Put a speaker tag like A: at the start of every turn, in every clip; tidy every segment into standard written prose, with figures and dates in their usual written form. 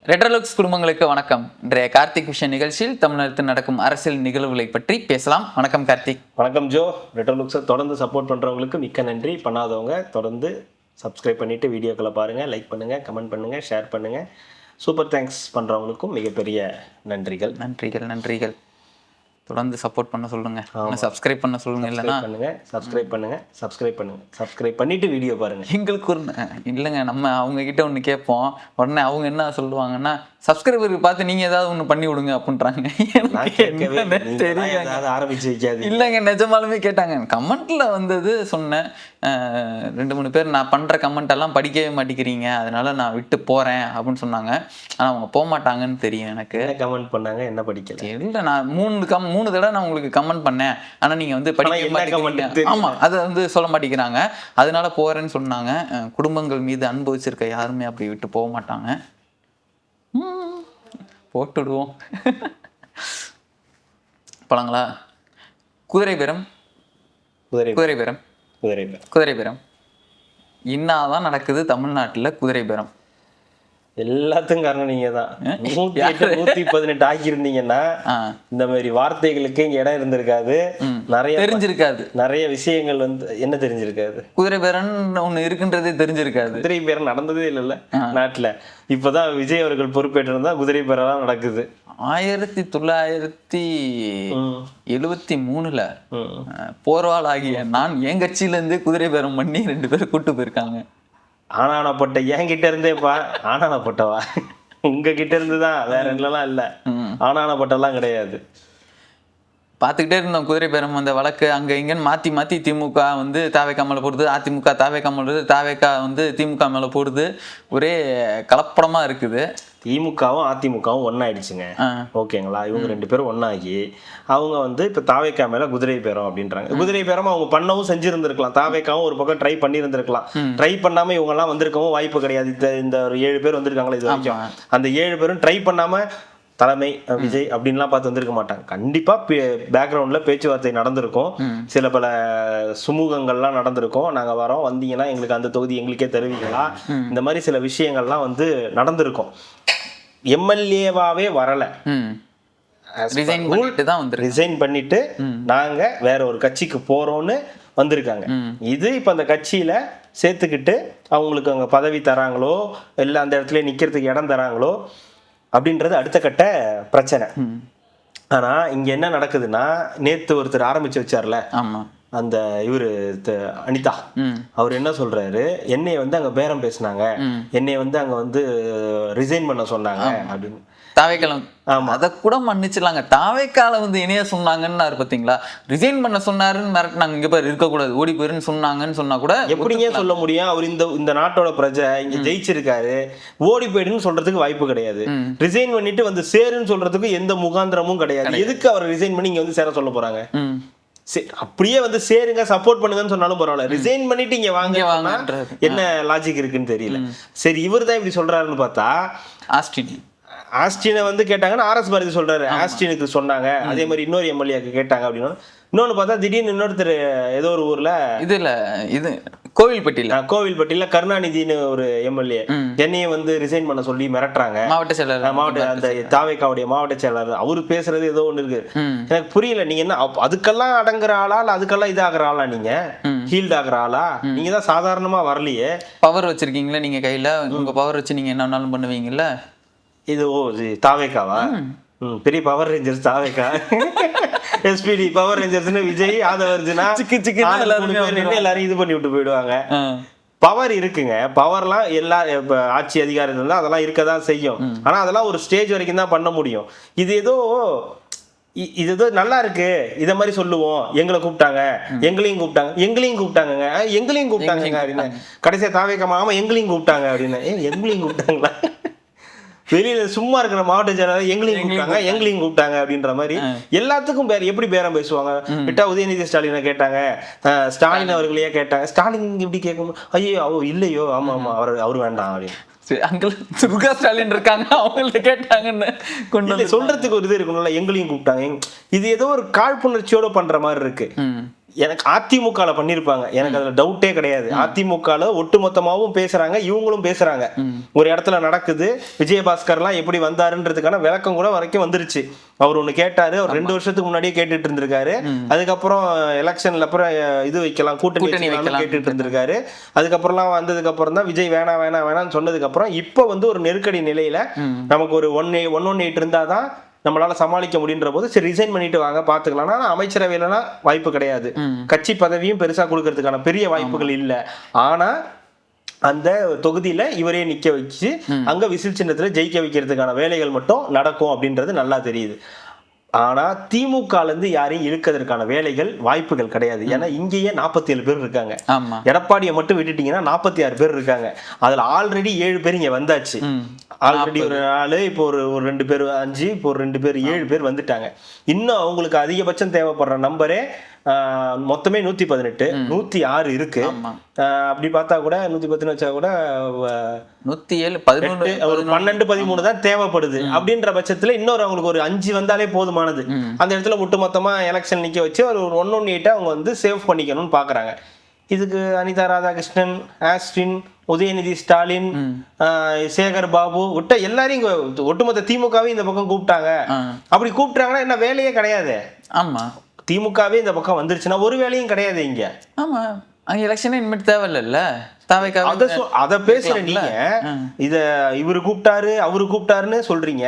A: ரெட்ரோலுக்ஸ் குடும்பங்களுக்கு வணக்கம். இன்றைய கார்த்திக் விஷன் நிகழ்ச்சியில் தமிழகத்தில் நடக்கும் அரசியல் நிகழ்வுகளை பற்றி பேசலாம். வணக்கம் கார்த்திக்.
B: வணக்கம் ஜோ. ரெட்ரோலுக்ஸை தொடர்ந்து சப்போர்ட் பண்ணுறவங்களுக்கு மிக்க நன்றி. பண்ணாதவங்க தொடர்ந்து சப்ஸ்கிரைப் பண்ணிவிட்டு வீடியோக்களை பாருங்கள், லைக் பண்ணுங்கள், கமெண்ட் பண்ணுங்கள், ஷேர் பண்ணுங்கள். சூப்பர் தேங்க்ஸ் பண்ணுறவங்களுக்கும் மிகப்பெரிய நன்றிகள்.
A: நன்றிகள். தொடர்ந்து சப்போர்ட் பண்ண சொல்லுங்க, சப்ஸ்கிரைப் பண்ண சொல்லுங்க. இல்லைன்னா
B: சப்ஸ்கிரைப் பண்ணிட்டு வீடியோ பாருங்க.
A: எங்களுக்கு ஒரு இல்லைங்க, நம்ம அவங்க கிட்ட ஒன்று கேட்போம், உடனே அவங்க என்ன சொல்லுவாங்கன்னா சப்ஸ்கிரைபருக்கு பார்த்து நீங்க ஏதாவது ஒன்று பண்ணி விடுங்க அப்படின்றாங்க.
B: ஆரம்பிச்சு வைக்காது.
A: இல்லைங்க, நிஜமாலுமே கேட்டாங்க. கமெண்ட்ல வந்தது சொன்னேன், 2-3 பேர் நான் பண்ற கமெண்ட் எல்லாம் படிக்கவே மாட்டேங்கிறீங்க, அதனால நான் விட்டு போறேன் அப்படின்னு சொன்னாங்க. ஆனா அவங்க போக மாட்டாங்கன்னு தெரியும் எனக்கு.
B: கமெண்ட் பண்ணாங்க, என்ன படிக்கல.
A: இல்லை, நான் 3 தடவை நான் உங்களுக்கு கமெண்ட் பண்ணேன், ஆனா நீங்க வந்து படிக்க மாட்டேங்கிறீங்க. ஆமா, அதை வந்து சொல்ல மாட்டேங்கிறாங்க, அதனால போறேன்னு சொன்னாங்க. குடும்பங்கள் மீது அன்பு வச்சிருக்க யாருமே அப்படி விட்டு போக மாட்டாங்க. போட்டுடுவோம். பழங்களா? குதிரை பேரம் இன்னாதான் நடக்குது தமிழ்நாட்டில். குதிரை பேரம்
B: எல்லாத்துக்கும் காரணம் நீங்க தான். 118 ஆக்கியிருந்தீங்கன்னா இந்த மாதிரி வார்த்தைகளுக்கு இங்க இடம் இருந்திருக்காது, நிறைய தெரிஞ்சிருக்காது, நிறைய விஷயங்கள் வந்து என்ன தெரிஞ்சிருக்காது.
A: குதிரை பேரன் ஒண்ணு இருக்குன்றதே தெரிஞ்சிருக்காது.
B: குதிரை பேரம் நடந்ததே இல்லைல்ல நாட்டுல. இப்பதான் விஜய் அவர்கள் பொறுப்பேற்றிருந்தா குதிரை பேரெல்லாம் நடக்குது.
A: 1973 போர்வாள் ஆகிய நான் என் கட்சியில இருந்து குதிரை பேரம் பண்ணி 2 பேரும் கூட்டு போயிருக்காங்க.
B: ஆனானப்பட்ட என்கிட்ட இருந்தேப்பா. ஆனானப்பட்டவா உங்க கிட்ட இருந்துதான், வேற என்னலாம் இல்ல. ஆனானப்பட்டெல்லாம் கிடையாது.
A: பார்த்துக்கிட்டே இருந்தோம் குதிரை பேரம் அந்த வழக்கு. அங்கே இங்கேன்னு மாற்றி திமுக வந்து தாவேக்கா மேலே போடுது, அதிமுக தாவேக்கா மேலே போடுது, தாவேக்கா வந்து திமுக மேலே போடுது. ஒரே கலப்படமாக இருக்குது.
B: திமுகவும் அதிமுகவும் ஒன்னாயிடுச்சுங்க. ஓகேங்களா? இவங்க 2 பேரும் ஒன்னாகி அவங்க வந்து இப்போ தாவேக்கா மேலே குதிரை பேரம் அப்படின்றாங்க. குதிரை பேரம் அவங்க பண்ணவும் செஞ்சிருந்திருக்கலாம். தாவேக்காவும் ஒரு பக்கம் ட்ரை பண்ணியிருந்திருக்கலாம். ட்ரை பண்ணாமல் இவங்கெல்லாம் வந்திருக்கவும் வாய்ப்பு கிடையாது. இந்த ஒரு 7 பேர் வந்திருக்காங்களா இது வரைக்கும், அந்த 7 பேரும் ட்ரை பண்ணாமல் தலைமை விஜய் அப்படின்லாம் பார்த்து வந்திருக்க மாட்டாங்க. கண்டிப்பா பேக்ரவுண்ட்ல பேச்சுவார்த்தை நடந்திருக்கும், சில பல சுமூகங்கள்லாம் நடந்திருக்கும். நாங்க வரோம், வந்தீங்கன்னா எங்களுக்கு அந்த தொகுதி எங்களுக்கே தருவீங்களா, இந்த மாதிரி சில விஷயங்கள்லாம் வந்து நடந்திருக்கும். எம்எல்ஏவாவே வரல, ரிசைன் பண்ணிட்டு நாங்க வேற ஒரு கட்சிக்கு போறோம்னு வந்திருக்காங்க. இது இப்ப அந்த கட்சியில சேர்த்துக்கிட்டு அவங்களுக்கு அங்க பதவி தராங்களோ இல்ல அந்த இடத்துல நிக்கிறதுக்கு இடம் தராங்களோ அப்படின்றது அடுத்த கட்ட பிரச்சனை. ஆனா இங்க என்ன நடக்குதுன்னா, நேத்து ஒருத்தர் ஆரம்பிச்சு வச்சார்ல அந்த இவரு அனிதா, அவர் என்ன சொல்றாரு, என்னைய வந்து அங்க பேரம் பேசினாங்க, என்னைய வந்து அங்க வந்து ரிசைன் பண்ண சொன்னாங்க அப்படின்னு.
A: தாவேக்காலம் அதை கூட மன்னிச்சிடலாங்க. தாவேக்கால வந்து இணைய சொன்னாங்கன்னு பார்த்தீங்களா, ரிசைன் பண்ண சொன்னாருன்னு மிரட்டினாங்க. இங்க பேர் இருக்கக்கூடாது, ஓடி போயிருன்னு சொன்னாங்கன்னு சொன்னா கூட
B: எப்படிங்க சொல்ல முடியும்? அவர் இந்த நாட்டோட பிரஜை, இங்க ஜெயிச்சிருக்காரு, ஓடி போயிடுன்னு சொல்றதுக்கு வாய்ப்பு கிடையாது. ரிசைன் பண்ணிட்டு வந்து சேருன்னு சொல்றதுக்கு எந்த முகாந்திரமும் கிடையாது. எதுக்கு அவர் ரிசைன் பண்ணி இங்க வந்து சேர சொல்ல போறாங்க? அப்படியே வந்து சேருங்க, சப்போர்ட் பண்ணுங்கன்னு சொன்னாலும் பரவாயில்ல, ரிசைன் பண்ணிட்டு இங்க வாங்க என்ன லாஜிக் இருக்குன்னு தெரியல. சரி, இவர் தான் இப்படி சொல்றாருன்னு பார்த்தா, ஆஸ்டினை வந்து கேட்டாங்கன்னா RS பாரதி சொல்றாரு, ஆஸ்டினுக்கு சொன்னாங்க. அதே மாதிரி இன்னொரு எம்எல்ஏக்கு கேட்டாங்க அப்படின்னு. இன்னொன்னு பார்த்தா திடீர்னு இன்னொருத்தர் ஏதோ ஒரு ஊர்ல
A: இது கோவில்பட்டியில
B: கருணாநிதினு ஒரு எம்எல்ஏ என்னைய வந்து ரிசைன் பண்ண சொல்லி மிரட்டுறாங்க. மாவட்ட அந்த தாவேக்காவுடைய மாவட்ட செயலாளர் அவரு பேசுறது ஏதோ ஒண்ணு இருக்கு, எனக்கு புரியல. நீங்க என்ன அதுக்கெல்லாம் அடங்குற ஆளா இல்ல அதுக்கெல்லாம் இதாகிற ஆளா? நீங்க ஹீல்ட் ஆகுற ஆளா? நீங்க தான் சாதாரணமா வரலையே.
A: பவர் வச்சிருக்கீங்களா நீங்க கையில? உங்க பவர் வச்சு நீங்க என்ன வேணாலும் பண்ணுவீங்கல்ல.
B: இது தாவேக்காவா? பெரிய பவர் ரேஞ்சர்ஸ் தாவேக்கா. SPD பவர் ரேஞ்சர்ஸ்னு விஜய் ஆதவர்ஜுனா எல்லாரும் இது பண்ணி விட்டு போயிடுவாங்க. பவர் இருக்குங்க, பவர்லாம் எல்லா ஆட்சி அதிகாரம் இருந்தா அதெல்லாம் இருக்கதான் செய்யும். ஆனா அதெல்லாம் ஒரு ஸ்டேஜ் வரைக்கும் தான் பண்ண முடியும். இது ஏதோ நல்லா இருக்கு, இத மாதிரி சொல்லுவோம், எங்களை கூப்பிட்டாங்க, எங்களையும் கூப்பிட்டாங்க அப்படின்னு. கடைசியா தாவேக்கா ஆமா எங்களையும் கூப்பிட்டாங்க அப்படின்னு. எங்களையும் கூப்பிட்டாங்களா? வெளியில சும்மா இருக்கிற மாவட்ட செயலாளர் எங்களையும் கூப்பிட்டாங்க அப்படின்ற மாதிரி எல்லாத்துக்கும் எப்படி பேரம் பேசுவாங்க? விட்டா உதயநிதி ஸ்டாலினை கேட்டாங்க, ஸ்டாலின் அவர்களையே கேட்டாங்க. ஸ்டாலின் இப்படி கேட்கும், ஐயோ இல்லையோ, ஆமா அவரு வேண்டாம் அப்படின்னு.
A: ஸ்டாலின் இருக்காங்க, அவங்கள்ட்ட கேட்டாங்கன்னு கொண்டு
B: சொல்றதுக்கு ஒரு இது இருக்கணும்ல. எங்களையும் கூப்பிட்டாங்க, இது ஏதோ ஒரு காழ்ப்புணர்ச்சியோட பண்ற மாதிரி இருக்கு. எனக்கு அதிமுகல பண்ணிருப்பாங்க, எனக்கு அதுல டவுட்டே கிடையாது. அதிமுகல ஒட்டுமொத்தமாவும் பேசுறாங்க, இவங்களும் பேசுறாங்க. ஒரு இடத்துல நடக்குது, விஜயபாஸ்கர்லாம் எப்படி வந்தாருன்றதுக்கான விளக்கம் கூட வரைக்கும் வந்துருச்சு. அவர் ஒண்ணு கேட்டாரு, அவர் 2 வருஷத்துக்கு முன்னாடியே கேட்டுட்டு இருந்திருக்காரு. அதுக்கப்புறம் எலெக்ஷன்ல அப்புறம் இது வைக்கலாம், கூட்டணி வைக்கலாம் கேட்டுட்டு இருந்திருக்காரு. அதுக்கப்புறம்லாம் வந்ததுக்கு அப்புறம் தான் விஜய் வேணாம் வேணாம் வேணாம்னு சொன்னதுக்கு அப்புறம் இப்ப வந்து ஒரு நெருக்கடி நிலையில நமக்கு ஒரு 118 இருந்தாதான் நம்மளால சமாளிக்க முடியுன்ற போது சரி ரிசைன் பண்ணிட்டு வாங்க பாத்துக்கலாம். ஆனா அமைச்சரவையிலாம் வாய்ப்பு கிடையாது, கட்சி பதவியும் பெருசா கொடுக்கறதுக்கான பெரிய வாய்ப்புகள் இல்ல. ஆனா அந்த தொகுதியில இவரே நிக்க வச்சு அங்க விசில் சின்னத்துல ஜெயிக்க வைக்கிறதுக்கான வேலைகள் மட்டும் நடக்கும் அப்படின்றது நல்லா தெரியுது. ஆனா திமுக இருந்து யாரையும் இழுக்கிறதுக்கான வேலைகள் வாய்ப்புகள் கிடையாது. ஏன்னா இங்கேயே 47 பேர் இருக்காங்க. எடப்பாடியை மட்டும் விட்டுட்டீங்கன்னா 46 பேர் இருக்காங்க. அதுல ஆல்ரெடி 7 பேர் இங்க வந்தாச்சு. ஆல்ரெடி ஒரு 4, இப்போ ஒரு 2 பேர் 5, இப்போ ஒரு 2 பேர் 7 பேர் வந்துட்டாங்க. இன்னும் அவங்களுக்கு அதிகபட்சம் தேவைப்படுற நம்பரே மொத்தமே 118, 106 இருக்கு. அப்படி பார்த்தா கூட 110 வச்சா கூட
A: 107,
B: 12, 13 தான் தேவைப்படுது. அப்படின்ற பட்சத்துல இன்னொரு அவங்களுக்கு ஒரு 5 வந்தாலே போதுமானது. அந்த இடத்துல ஒட்டுமொத்தமா எலெக்ஷன் நிக்க வச்சு ஒரு 118 அவங்க வந்து சேவ் பண்ணிக்கணும்னு பாக்குறாங்க. இதுக்கு அனிதா ராதாகிருஷ்ணன், ஆஸ்டின், உதயநிதி ஸ்டாலின், சேகர் பாபு விட்ட எல்லாரையும் ஒட்டுமொத்த திமுகவே இந்த பக்கம் கூப்பிட்டாங்க. அப்படி கூப்பிட்டாங்கன்னா என்ன வேலையே கிடையாது.
A: ஆமா,
B: திமுகவே இந்த பக்கம் வந்துருச்சுன்னா ஒரு வேலையும் கிடையாது இங்க.
A: ஆமா, அங்க எலெக்ஷனே இனிமேட்டு தேவையில்ல.
B: அத பேசுற நீங்க இத இவரு கூப்பிட்டாரு அவரு கூப்பிட்டாருன்னு சொல்றீங்க.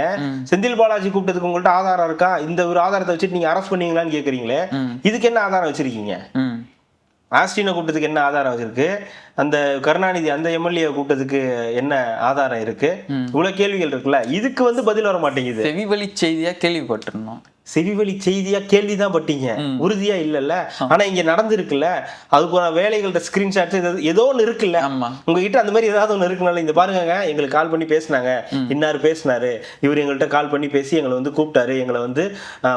B: செந்தில் பாலாஜி கூப்பிட்டதுக்கு உங்கள்ட்ட ஆதாரம் இருக்கா? இந்த ஒரு ஆதாரத்தை வச்சுட்டு நீங்க அரஸ்ட் பண்ணீங்களான்னு கேக்குறீங்களே, இதுக்கு என்ன ஆதாரம் வச்சிருக்கீங்க? ஆஸ்டினை கூப்பிட்டதுக்கு என்ன ஆதாரம் வச்சிருக்கு? அந்த கருணாநிதி அந்த எம்எல்ஏ கூப்பிட்டதுக்கு என்ன ஆதாரம் இருக்கு? இவ்வளவு கேள்விகள் இருக்குல்ல, இதுக்கு வந்து பதில் வர மாட்டேங்குது.
A: செவிவழி செய்தியா கேள்விப்பட்டிருந்தோம்.
B: செவிவழி செய்தியா கேள்விதான் பட்டீங்க, உறுதியா இல்லல்ல. ஆனா இங்க நடந்திருக்குல்ல, அதுக்கு வேலைகளோட ஸ்கிரீன்ஷாட்ஸ் ஏதோ ஒண்ணு இருக்குல்ல. உங்ககிட்ட அந்த மாதிரி ஏதாவது ஒண்ணு இருக்குனால இந்த பாருங்க, எங்களுக்கு கால் பண்ணி பேசினாங்க, இன்னாரு பேசினாரு, இவர் எங்கள்கிட்ட கால் பண்ணி பேசி எங்களை வந்து கூப்பிட்டாரு, எங்களை வந்து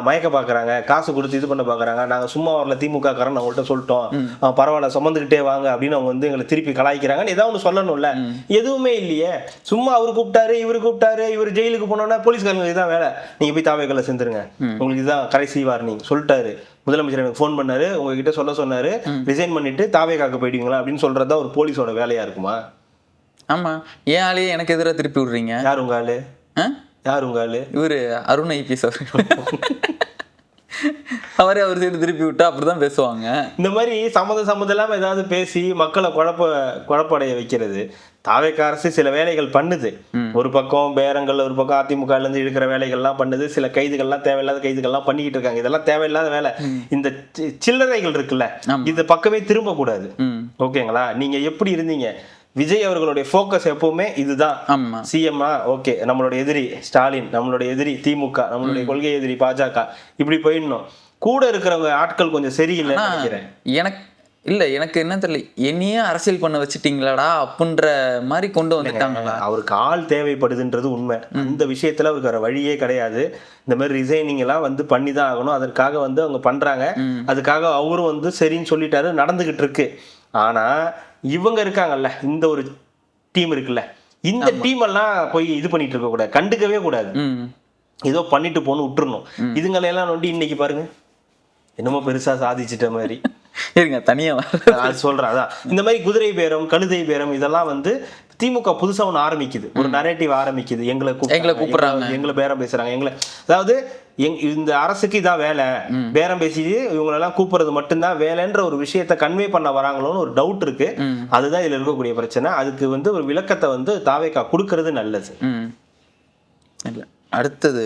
B: மயக்க பாக்குறாங்க, காசு கொடுத்து இது பண்ண பாக்குறாங்க, நாங்க சும்மா வரல திமுக காரன் அவங்கள்ட்ட சொல்லிட்டோம், பரவாயில்ல சுமந்துகிட்டே வாங்க அப்படின்னு அவங்க வந்து எங்களை திருப்பி கலாய்க்கிறாங்கன்னு ஏதாவது ஒண்ணு சொல்லணும்ல. எதுவுமே இல்லையே. சும்மா அவரு கூப்பிட்டாரு இவரு கூப்பிட்டாரு, இவர் ஜெயிலுக்கு போனோம்னா போலீஸ்காரங்களுக்கு இதான் வேலை, நீங்க போய் தாவேக்கல்ல சேர்ந்துருங்க, உங்களுக்கு இதுதான் கடைசி வார்னிங் சொல்லிட்டாரு. முதலமைச்சர் எனக்கு ஃபோன் பண்ணாரு, உங்ககிட்ட சொல்ல சொன்னாரு, ரிசைன் பண்ணிட்டு தாவேக்காக்கு போயிடுவீங்களா அப்படின்னு சொல்றதா ஒரு போலீஸோட வேலையா இருக்குமா?
A: ஆமா, ஏன் ஆளே எனக்கு எதிராக திருப்பி விடுறீங்க?
B: யார் உங்க ஆளு? யார் உங்க ஆளு?
A: இவரு அருண் ஐபிஎஸ் அவரே அவர் சைடு திருப்பி விட்டா அப்படிதான் பேசுவாங்க.
B: இந்த மாதிரி சம்மந்தம் இல்லாம ஏதாவது பேசி மக்களை குழப்படைய வைக்கிறது தாவேக்கா அரசு சில வேலைகள் பண்ணுது. ஒரு பக்கம் பேரங்கள், ஒரு பக்கம் அதிமுக இருந்து இருக்கிற வேலைகள்லாம் பண்ணுது. சில கைதுகள்லாம் தேவையில்லாத கைதுகள்லாம் பண்ணிக்கிட்டு இருக்காங்க. இதெல்லாம் தேவையில்லாத வேலை. இந்த சில்லறைகள் இருக்குல்ல, இந்த பக்கமே திரும்ப கூடாது. ஓகேங்களா? நீங்க எப்படி இருந்தீங்க? விஜய் அவர்களுடைய போக்கஸ் எப்பவுமே இதுதான். சிஎம்ஆ ஓகே, நம்மளுடைய எதிரி ஸ்டாலின், நம்மளுடைய எதிரி திமுக, நம்மளுடைய கொள்கை எதிரி பாஜக, இப்படி போயிடணும். கூட இருக்கிறவங்க ஆட்கள் கொஞ்சம் சரியில்லை நினைக்கிறேன்.
A: எனக்கு என்ன தெரியல, என்னையே அரசியல் பண்ண வச்சுட்டீங்களாடா அப்படின்ற மாதிரி கொண்டு வந்துட்டாங்களா?
B: அவருக்கு ஆள் தேவைப்படுதுன்றது உண்மை. இந்த விஷயத்துல அவருக்கு வேற வழியே கிடையாது. இந்த மாதிரி ரிசைனிங் எல்லாம் வந்து பண்ணி தான் ஆகணும். அதற்காக வந்து அவங்க பண்றாங்க. அதுக்காக அவரும் வந்து சரின்னு சொல்லிட்டாரு, நடந்துகிட்டு இருக்கு. ஆனா இவங்க இருக்காங்கல்ல, இந்த ஒரு டீம் இருக்குல்ல, இந்த டீம் எல்லாம் போய் இது பண்ணிட்டு இருக்க கூடாது, கண்டுக்கவே கூடாது. ஏதோ பண்ணிட்டு போன்னு விட்டுறணும். இதுங்களெல்லாம் நோண்டி இன்னைக்கு பாருங்க என்னமோ பெருசா சாதிச்சிட்ட மாதிரி
A: தனியா
B: சொல்றேன். அதான் இந்த மாதிரி குதிரை பேரம், கழுதை பேரம், இதெல்லாம் வந்து திமுக புதுசா ஒண்ணு ஆரம்பிக்குது, ஒரு நரேட்டிவ் ஆரம்பிக்குது. எங்களை கூப்பிடுறாங்க, எங்களை பேரம் பேசுறாங்க, அதாவது இந்த அரசுக்கு இதான் வேலை, பேரம் பேசி இவங்களெல்லாம் கூப்பிடுறது மட்டும்தான் வேலைன்ற ஒரு விஷயத்த கன்வே பண்ண வராங்களோன்னு ஒரு டவுட் இருக்கு. அதுதான் இதுல இருக்கக்கூடிய பிரச்சனை. அதுக்கு வந்து ஒரு விளக்கத்தை வந்து தாவேக்கா கொடுக்கறது நல்லது.
A: அடுத்தது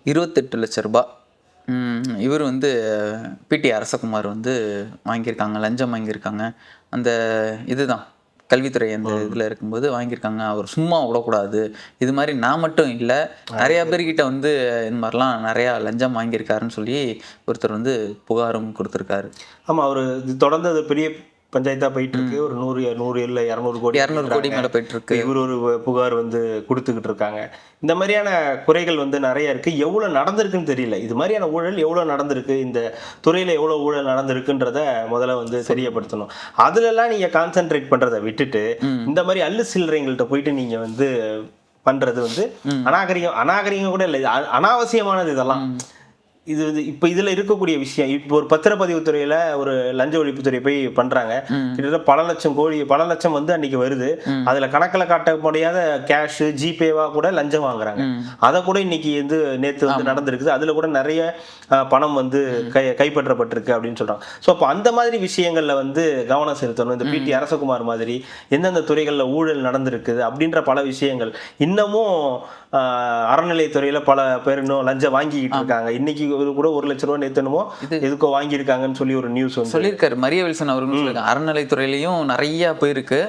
A: 28 லட்சம் ரூபாய் இவர் வந்து பிடி அரசகுமார் வந்து வாங்கியிருக்காங்க, லஞ்சம் வாங்கியிருக்காங்க. அந்த இதுதான் கல்வித்துறை அந்த இதில் இருக்கும்போது வாங்கியிருக்காங்க. அவர் சும்மா விடக்கூடாது. இது மாதிரி நான் மட்டும் இல்லை, நிறையா பேர்கிட்ட வந்து இந்த மாதிரிலாம் நிறையா லஞ்சம் வாங்கியிருக்காருன்னு சொல்லி ஒருத்தர் வந்து புகாரும் கொடுத்துருக்காரு.
B: ஆமாம், அவர் தொடர்ந்து அது பெரிய பஞ்சாயத்தா போயிட்டு இருக்கு. ஒரு 100 இல்லை 200 கோடி
A: மேல போயிட்டு இருக்கு.
B: இவர் ஒரு புகார் வந்து கொடுத்துக்கிட்டு இருக்காங்க. இந்த மாதிரியான குறைகள் வந்து நிறைய இருக்கு. எவ்வளவு நடந்திருக்குன்னு தெரியல. இது மாதிரியான ஊழல் எவ்வளவு நடந்திருக்கு, இந்த துறையில எவ்வளவு ஊழல் நடந்திருக்குன்றத முதல்ல வந்து தெரியப்படுத்தணும். அதுல எல்லாம் நீங்க கான்சென்ட்ரேட் பண்றதை விட்டுட்டு இந்த மாதிரி அல்லு சில்லறைங்கள்ட்ட போயிட்டு நீங்க வந்து பண்றது வந்து அநாகரிகம் கூட இல்லை, அனாவசியமானது. இதெல்லாம் இது இப்ப இதுல இருக்கக்கூடிய விஷயம், இப்போ ஒரு பத்திரப்பதிவுத்துறையில ஒரு லஞ்ச ஒழிப்புத்துறை போய் பண்றாங்க. கிட்டத்தட்ட பல லட்சம் வந்து அன்னைக்கு வருது. அதுல கணக்கில் காட்ட முடியாத கேஷ் ஜிபேவா கூட லஞ்சம் வாங்குறாங்க. அதை கூட இன்னைக்கு வந்து நேத்து வந்து நடந்திருக்குது. அதுல கூட நிறைய பணம் வந்து கைப்பற்றப்பட்டிருக்கு அப்படின்னு சொல்றாங்க. ஸோ அப்போ அந்த மாதிரி விஷயங்கள்ல வந்து கவனம் செலுத்தணும். இந்த பிடி அரசகுமார் மாதிரி எந்தெந்த துறைகள்ல ஊழல் நடந்திருக்குது அப்படின்ற பல விஷயங்கள் இன்னமும் அறநிலையத்துறையில பல பேர் இன்னும் லஞ்சம் வாங்கிக்கிட்டு இருக்காங்க. இன்னைக்கு கூட 1 லட்சம் ரூபாய் நேத்தனமோ எதுக்கோ வாங்கியிருக்காங்கன்னு சொல்லி ஒரு நியூஸ் வந்து
A: சொல்லியிருக்காரு மரிய வில்சன் அவர்கள் சொல்லியிருக்காங்க. அறநிலைத்துறையிலையும் நிறைய போயிருக்கு,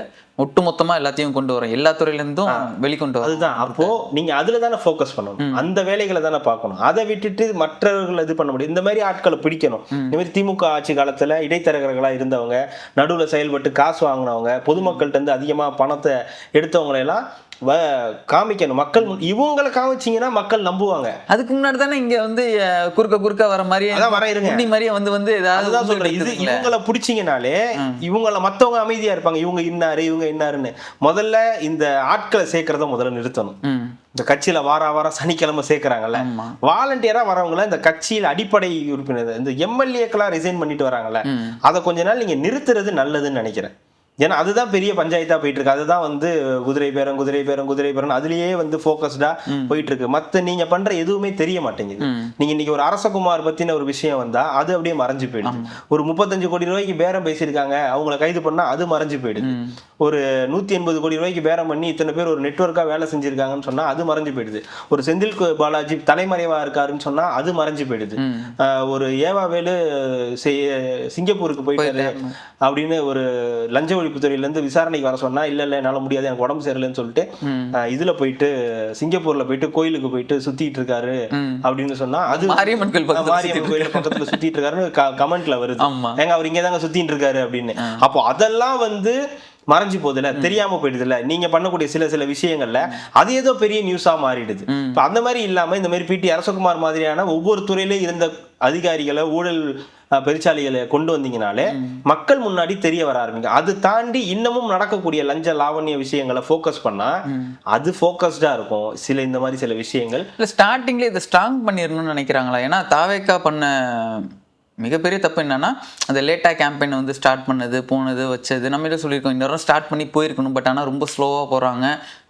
A: ஒட்டுமொத்தமா எல்லாத்தையும் கொண்டு வரோம், எல்லா துறையில இருந்தும் வெளிக்கொண்டு வரோம்.
B: அதுதான். அப்போ நீங்க அதுல தானே ஃபோக்கஸ் பண்ணணும், அந்த வேலைகளை தானே பார்க்கணும். அதை விட்டுட்டு மற்றவர்கள் இது பண்ண முடியும். இந்த மாதிரி ஆட்களை பிடிக்கணும். இந்த மாதிரி திமுக ஆட்சி காலத்துல இடைத்தரகர்களா இருந்தவங்க, நடுவுல செயல்பட்டு காசு வாங்கினவங்க, பொதுமக்கள்கிட்ட இருந்து அதிகமா பணத்தை எடுத்தவங்களை எல்லாம் காமிக்கணும். மக்கள் இவங்களை காமிச்சீங்கன்னா மக்கள் நம்புவாங்க.
A: அதுக்கு முன்னாடி தானே இங்க வந்து குறுக்க வர மாதிரியே வந்து
B: அதுதான் சொல்றேன். இது இவங்களை பிடிச்சிங்கனாலே இவங்களை மத்தவங்க அமைதியா இருப்பாங்க. இவங்க இன்னாருன்னு முதல்ல இந்த ஆட்களை சேர்க்கறத முதல்ல நிறுத்தணும். இந்த கட்சியில வார சனிக்கிழமை சேர்க்கிறாங்கல்ல, வாலண்டியரா வரவங்கள இந்த கட்சியில அடிப்படை உறுப்பினர் இந்த எம்எல்ஏக்களா ரிசைன் பண்ணிட்டு வராங்கல்ல, அதை கொஞ்ச நாள் நீங்க நிறுத்துறது நல்லதுன்னு நினைக்கிறேன். ஏன்னா அதுதான் பெரிய பஞ்சாயத்தா போயிட்டு இருக்கு. அதுதான் வந்து குதிரை பேரம் அதுலயே வந்து போக்கஸ்டா போயிட்டு இருக்கு. மத்த நீங்க பண்ற எதுவுமே தெரிய மாட்டேங்குது. நீங்க இன்னைக்கு ஒரு அரசகுமார் பத்தின ஒரு விஷயம் வந்தா அது அப்படியே மறைஞ்சு போயிடுது. ஒரு 35 கோடி ரூபாய்க்கு பேரம் பேசியிருக்காங்க, அவங்களை கைது பண்ணா அது மறைஞ்சு போயிடுது. ஒரு 180 கோடி ரூபாய்க்கு பேரம் பண்ணி இத்தனை பேர் ஒரு நெட்வொர்க்கா வேலை செஞ்சிருக்காங்கன்னு சொன்னா அது மறைஞ்சு போயிடுது. ஒரு செந்தில் பாலாஜி தலைமறைவா இருக்காருன்னு சொன்னா அது மறைஞ்சு போயிடுது. ஒரு ஏவாவேலு சிங்கப்பூருக்கு போயிட்டாரு அப்படின்னு ஒரு லஞ்ச ஒழிப்புத்துறையில இருந்து விசாரணைக்கு வர சொன்னா, இல்ல என்னால முடியாது, எனக்கு உடம்பு சரியில்லைன்னு சொல்லிட்டு இதுல போயிட்டு சிங்கப்பூர்ல போயிட்டு கோயிலுக்கு போயிட்டு சுத்திட்டு இருக்காரு அப்படின்னு சொன்னா அது மாரியம்மன் கோயில் பக்கத்துல சுத்திட்டு இருக்காருன்னு கமெண்ட்ல வருது. ஏங்க அவர் இங்கதாங்க சுத்திட்டு இருக்காரு அப்படின்னு. அப்போ அதெல்லாம் வந்து மறைஞ்சு போகுதுல, தெரியாம போயிடுதுல. நீங்க பண்ணக்கூடிய சில விஷயங்கள்ல அது ஏதோ பெரிய நியூஸா மாறிடுது. இப்ப அந்த மாதிரி இல்லாம இந்த மாதிரி பிடி அரசகுமார் மாதிரியான ஒவ்வொரு துறையில இருந்த அதிகாரிகளை, ஊழல் பெருச்சாலிகளை கொண்டு வந்தீங்கனாலே மக்கள் முன்னாடி தெரிய வர ஆரம்பிங்க. அது தாண்டி இன்னமும் நடக்கக்கூடிய லஞ்ச லாவண்ய விஷயங்களை ஃபோக்கஸ் பண்ணா அது ஃபோக்கஸ்டா இருக்கும். இந்த மாதிரி சில விஷயங்கள்
A: ஸ்டார்டிங்ல இதை ஸ்ட்ராங் பண்ணிடணும்னு நினைக்கிறாங்களா? ஏன்னா தாவேக்கா பண்ண மிகப்பெரிய தப்பு என்னன்னா, அந்த லேட்டா கேம்பெயின் வந்து ஸ்டார்ட் பண்ணது, போனது, வச்சது நம்மளே சொல்லியிருக்கோம். இன்னொரு ஸ்டார்ட் பண்ணி போயிருக்கணும். பட் ஆனால் ரொம்ப ஸ்லோவாக போகிறாங்க.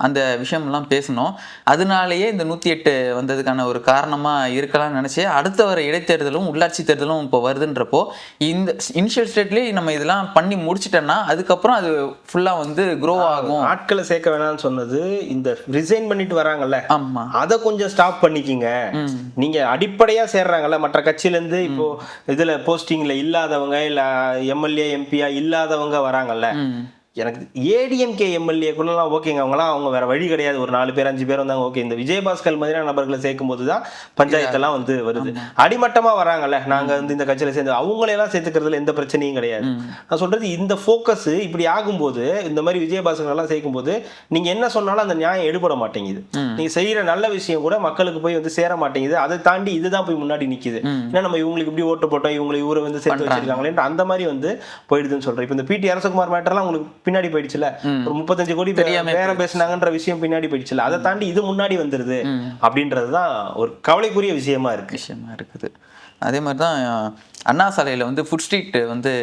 A: அந்த விஷயம்லாம் பேசணும். அதனாலேயே இந்த 108 வந்ததுக்கான ஒரு காரணமாக இருக்கலாம்னு நினச்சி அடுத்த வர இடைத்தேர்தலும் உள்ளாட்சி தேர்தலும் இப்போ வருதுன்றப்போ இந்த இனிஷியல் ஸ்டேட்லேயே நம்ம இதெல்லாம் பண்ணி முடிச்சிட்டோன்னா அதுக்கப்புறம் அது ஃபுல்லாக வந்து க்ரோ ஆகும்.
B: ஆட்களை சேர்க்க வேணாம்னு சொன்னது இந்த ரிசைன் பண்ணிட்டு வராங்கல்ல, ஆமாம், அதை கொஞ்சம் ஸ்டாப் பண்ணிக்கிங்க. நீங்கள் அடிப்படையாக சேர்றாங்கல்ல மற்ற கட்சியிலேருந்து, இப்போ இதுல போஸ்டிங்ல இல்லாதவங்க இல்ல எம்எல்ஏ எம்பியா இல்லாதவங்க வராங்கல்ல, எனக்கு ஏடிஎம்கே எம்எல்ஏ கூட ஓகேங்க, அவங்க வேற வழி கிடையாது, ஒரு 4 பேர் 5 பேர் வந்தாங்க ஓகே. இந்த விஜயபாஸ்கர் மாதிரியான நபர்களை சேர்க்கும் போதுதான் பஞ்சாயத்தெல்லாம் வந்து வருது. அடிமட்டமா வராங்கல்ல, நாங்க வந்து இந்த கட்சியில சேர்ந்து அவங்களையெல்லாம் சேர்த்துக்கிறதுல எந்த பிரச்சனையும் கிடையாது. நான் சொல்றது இந்த போக்கஸ் இப்படி ஆகும்போது, இந்த மாதிரி விஜயபாஸ்கர் எல்லாம் சேர்க்கும் போது நீங்க என்ன சொன்னாலும் அந்த நியாயம் எடுபட மாட்டேங்குது. நீங்க செய்யற நல்ல விஷயம் கூட மக்களுக்கு போய் வந்து சேர மாட்டேங்குது. அதை தாண்டி இதுதான் போய் முன்னாடி நிக்குது. ஏன்னா நம்ம இவங்களுக்கு இப்படி ஓட்டு போட்டோம், இவங்களை இவரை வந்து சேர்த்து வச்சிருக்காங்களே அந்த மாதிரி வந்து போயிடுதுன்னு சொல்றேன். இப்ப இந்த பிடி அரசகுமார் மேட்டர்லாம் உங்களுக்கு பின்னாடி போயிடுச்சுல, ஒரு 35 கோடி வேற பேசினாங்கன்ற விஷயம் பின்னாடி போயிடுச்சுல, அதை தாண்டி இது முன்னாடி வந்துருது அப்படின்றதுதான் ஒரு கவலைக்குரிய விஷயமா இருக்குது.
A: அதே மாதிரிதான் அண்ணா சாலையில வந்து ஃபுட் ஸ்ட்ரீட் வந்து